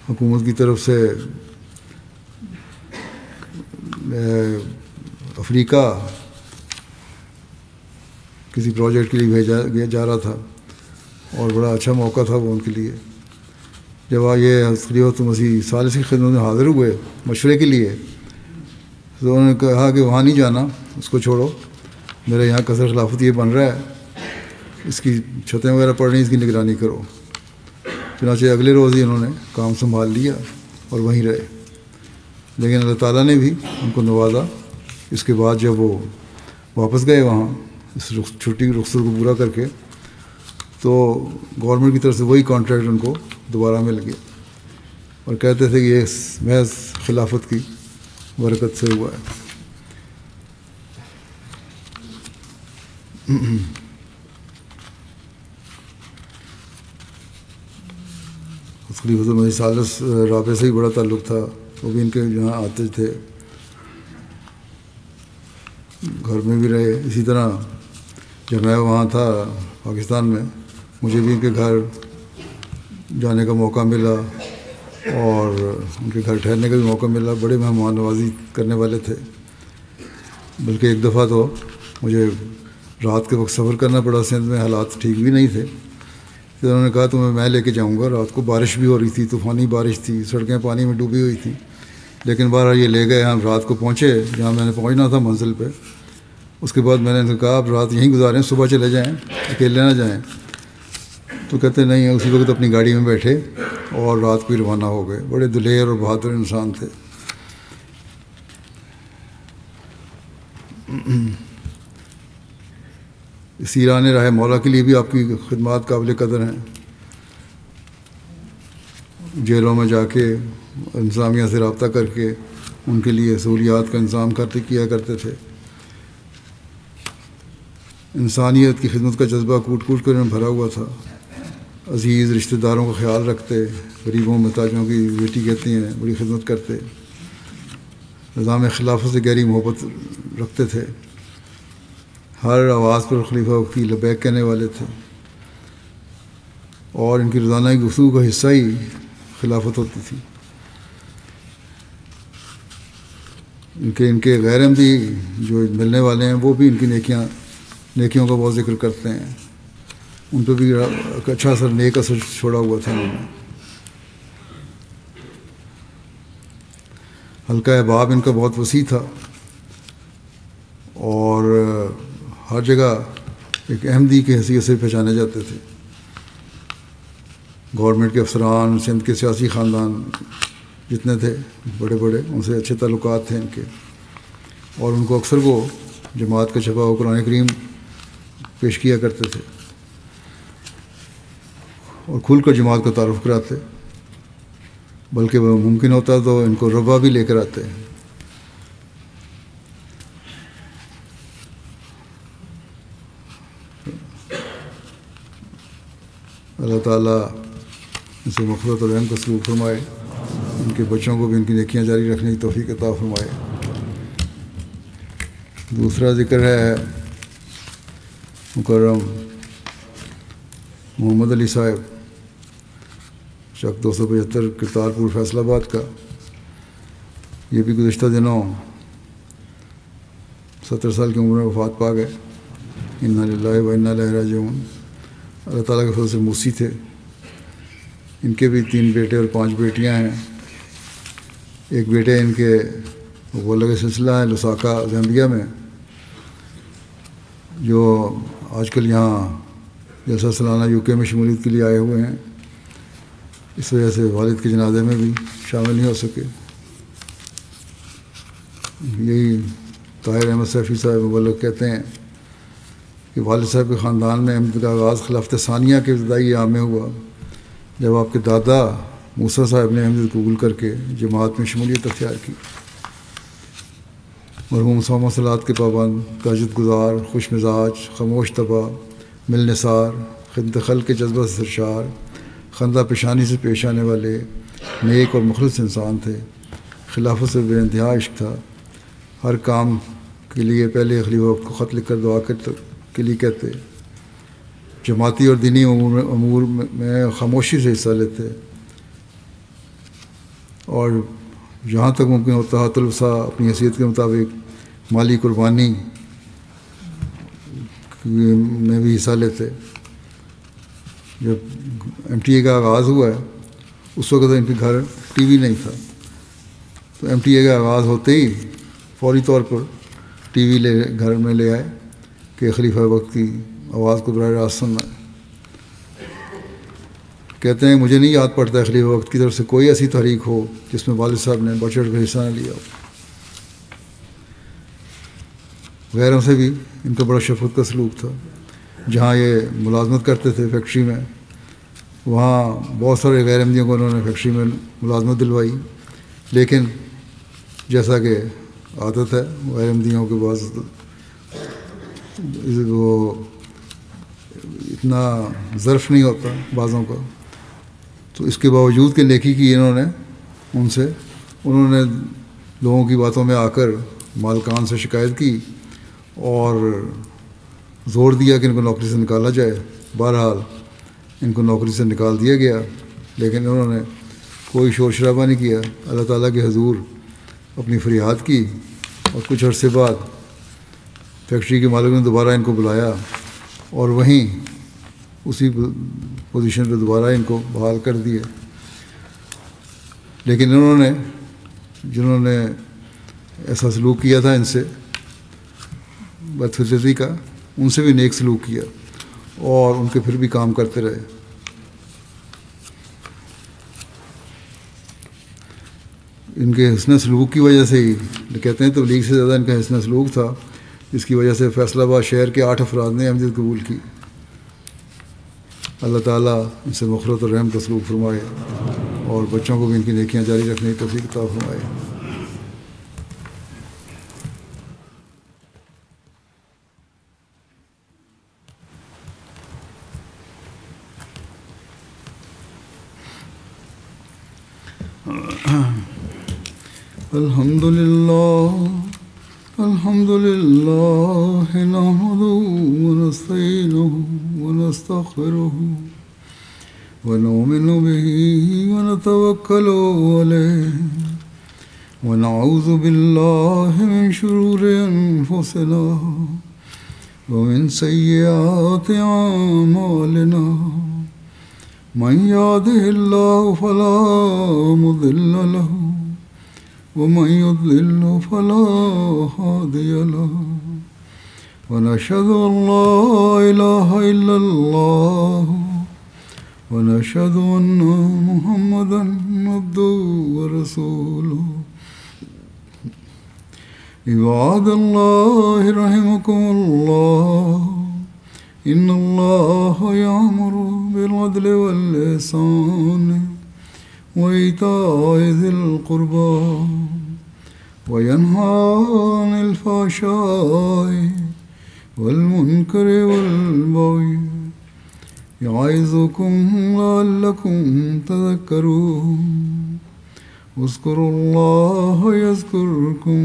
B: حکومت کی طرف سے افریقہ کسی پروجیکٹ کے لیے بھیجا جا رہا تھا، اور بڑا اچھا موقع تھا وہ ان کے لیے۔ جب یہ حضرت خلیفۃ مسیح ثالث کی خدمت میں حاضر ہوئے مشورے کے لیے، تو انہوں نے کہا کہ وہاں نہیں جانا، اس کو چھوڑو، میرے یہاں قصر خلافت یہ بن رہا ہے، اس کی چھتیں وغیرہ پڑ رہی ہیں، اس کی نگرانی کرو۔ چنانچہ اگلے روز ہی انہوں نے کام سنبھال لیا اور وہیں رہے، لیکن اللہ تعالیٰ نے بھی ان کو نوازا۔ اس کے بعد جب وہ واپس گئے وہاں اس چھٹی کی رخصت کو پورا کر کے، تو گورنمنٹ کی طرف سے وہی کانٹریکٹ ان کو دوبارہ مل گیا، اور کہتے تھے کہ یہ محض خلافت کی برکت سے ہوا ہے۔ خلیفۃ مسیح ثالث رابعہ سے ہی بڑا تعلق تھا، وہ بھی ان کے یہاں آتے تھے، گھر میں بھی رہے۔ اسی طرح جب میں وہاں تھا پاکستان میں، مجھے بھی ان کے گھر جانے کا موقع ملا اور ان کے گھر ٹھہرنے کا بھی موقع ملا۔ بڑے مہمان نوازی کرنے والے تھے، بلکہ ایک دفعہ تو مجھے رات کے وقت سفر کرنا پڑا، سندھ میں حالات ٹھیک بھی نہیں تھے، تو انہوں نے کہا تمہیں میں لے کے جاؤں گا۔ رات کو بارش بھی ہو رہی تھی، طوفانی بارش تھی، سڑکیں پانی میں ڈوبی ہوئی تھیں، لیکن بہرحال یہ لے گئے۔ ہم رات کو پہنچے جہاں میں نے پہنچنا تھا منزل پہ۔ اس کے بعد میں نے ان سے کہا آپ رات یہیں گزاریں، صبح چلے جائیں، اکیلے نہ جائیں۔ تو کہتے نہیں، اسی وقت اپنی گاڑی میں بیٹھے اور رات کو ہی روانہ ہو گئے۔ بڑے دلیر اور بہادر انسان تھے۔ سیران راہ مولا کے لیے بھی آپ کی خدمات قابل قدر ہیں۔ جیلوں میں جا کے انتظامیہ سے رابطہ کر کے ان کے لیے سہولیات کا انتظام کیا کرتے تھے۔ انسانیت کی خدمت کا جذبہ کوٹ کوٹ کر میں بھرا ہوا تھا۔ عزیز رشتہ داروں کا خیال رکھتے، غریبوں محتاجوں کی بیٹی کہتی ہیں بڑی خدمت کرتے، نظام خلافت سے گہری محبت رکھتے تھے۔ ہر آواز پر خلیفہ کی لبیک کہنے والے تھے، اور ان کی روزانہ کی گفتگو کا حصہ ہی خلافت ہوتی تھی۔ ان کے غیر احمدی جو ملنے والے ہیں وہ بھی ان کی نیکیوں کا بہت ذکر کرتے ہیں۔ ان پہ بھی اچھا اثر، نیک اثر چھوڑا ہوا تھا انہوں نے۔ حلقہ احباب ان کا بہت وسیع تھا، اور ہر جگہ ایک احمدی کی حیثیت سے پہچانے جاتے تھے۔ گورنمنٹ کے افسران، سندھ کے سیاسی خاندان جتنے تھے بڑے بڑے، ان سے اچھے تعلقات تھے ان کے، اور ان کو اکثر وہ جماعت کا چھپا ہوا قرآن کریم پیش کیا کرتے تھے، اور کھل کر جماعت کا تعارف کراتے، بلکہ وہ ممکن ہوتا تو ان کو ربوہ بھی لے کر آتے۔ اللہ تعالیٰ ان سے مغفرت اور رحم کا سلوک فرمائے، ان کے بچوں کو بھی ان کی نیکیاں جاری رکھنے کی توفیق عطا فرمائے۔ دوسرا ذکر ہے مکرم محمد علی صاحب، چک 275 کرتارپور فیصل آباد کا۔ یہ بھی گزشتہ دنوں 70 سال کی عمر میں وفات پا گئے۔ انا للہ و انا الیہ راجعون۔ اللہ تعالیٰ کے فضل سے موسی تھے۔ ان کے بھی 3 بیٹے اور 5 بیٹیاں ہیں۔ ایک بیٹے ان کے غلہ سلسلہ ہے لساکا زامبیا میں، جو آج کل یہاں جلسہ سالانہ UK میں شمولیت کے لیے آئے ہوئے ہیں، اس وجہ سے والد کے جنازے میں بھی شامل نہیں ہو سکے۔ یہی طاہر احمد سیفی صاحب مبلغ کہتے ہیں کہ والد صاحب کے خاندان میں احمد کا آغاز خلافت ثانیہ کے ابتدائی ایام میں ہوا، جب آپ کے دادا موسیٰ صاحب نے احمد قبول کر کے جماعت میں شمولیت اختیار کی۔ مرحوم صوم صلات کے پابند، تہجد گزار، خوش مزاج، خاموش طبع، ملنسار، خدمت خلق کے جذبہ سے سرشار، خندہ پیشانی سے پیش آنے والے نیک اور مخلص انسان تھے۔ خلافت سے بے انتہا عشق تھا۔ ہر کام کے لیے پہلے خلیفہ وقت کو خط لکھ کر دعا کے لیے کہتے، جماعتی اور دینی امور میں خاموشی سے حصہ لیتے، اور جہاں تک ممکن ہوتا حت الوسع اپنی حیثیت کے مطابق مالی قربانی میں بھی حصہ لیتے۔ جب MTA کا آغاز ہوا ہے اس وقت ان کے گھر TV نہیں تھا، تو MTA کا آغاز ہوتے ہی فوری طور پر TV گھر میں لے آئے کہ خلیفہ وقت کی آواز کو براہ راست سننا ہے۔ کہتے ہیں مجھے نہیں یاد پڑتا ہے خلیفہ وقت کی طرف سے کوئی ایسی تحریک ہو جس میں والد صاحب نے بڑھ چڑھ کر حصہ نہ لیا ہو۔ غیروں سے بھی ان کا بڑا شفقت کا سلوک تھا۔ جہاں یہ ملازمت کرتے تھے فیکٹری میں، وہاں بہت سارے غیر احمدیوں کو انہوں نے فیکٹری میں ملازمت دلوائی، لیکن جیسا کہ عادت ہے غیر احمدیوں کے بعض وہ اتنا ظرف نہیں ہوتا بعضوں کا، تو اس کے باوجود کہ نیکی کی انہوں نے لوگوں کی باتوں میں آ کر مالکان سے شکایت کی اور زور دیا کہ ان کو نوکری سے نکالا جائے۔ بہرحال ان کو نوکری سے نکال دیا گیا، لیکن انہوں نے کوئی شور شرابہ نہیں کیا، اللہ تعالیٰ کے حضور اپنی فریاد کی، اور کچھ عرصے بعد فیکٹری کے مالک نے دوبارہ ان کو بلایا اور وہیں اسی پوزیشن پہ دوبارہ ان کو بحال کر دیا۔ لیکن جنہوں نے ایسا سلوک کیا تھا ان سے بدفطرتی کا، ان سے بھی نیک سلوک کیا اور ان کے پھر بھی کام کرتے رہے۔ ان کے حسن سلوک کی وجہ سے ہی کہتے ہیں تبلیغ سے زیادہ ان کا حسن سلوک تھا، جس کی وجہ سے فیصل آباد شہر کے 8 افراد نے احمدیت قبول کی۔ اللہ تعالیٰ ان سے مغفرت اور رحم کا سلوک فرمائے اور بچوں کو بھی ان کی نیکیاں جاری رکھنے کی توفیق عطا فرمائے۔ الحمد لله نحمده ونستعينه ونستغفره ونؤمن به ونتوكل عليه ونعوذ بالله من شرور أنفسنا ومن سيئات أعمالنا من يهده الله فلا مضل له ومن يضلل فلا هادي له ونشهد أن لا إله إلا الله ونشهد أن محمدا عبده ورسوله عباد الله رحمكم الله إن الله يأمر بالعدل والإحسان وإيتاء ذي القربى وينهى عن الفحشاء والمنكر والبغي يعظكم لعلكم تذكرون اذكروا الله يذكركم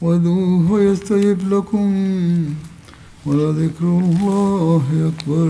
B: وادعوه يستجب لكم ولذكر الله أكبر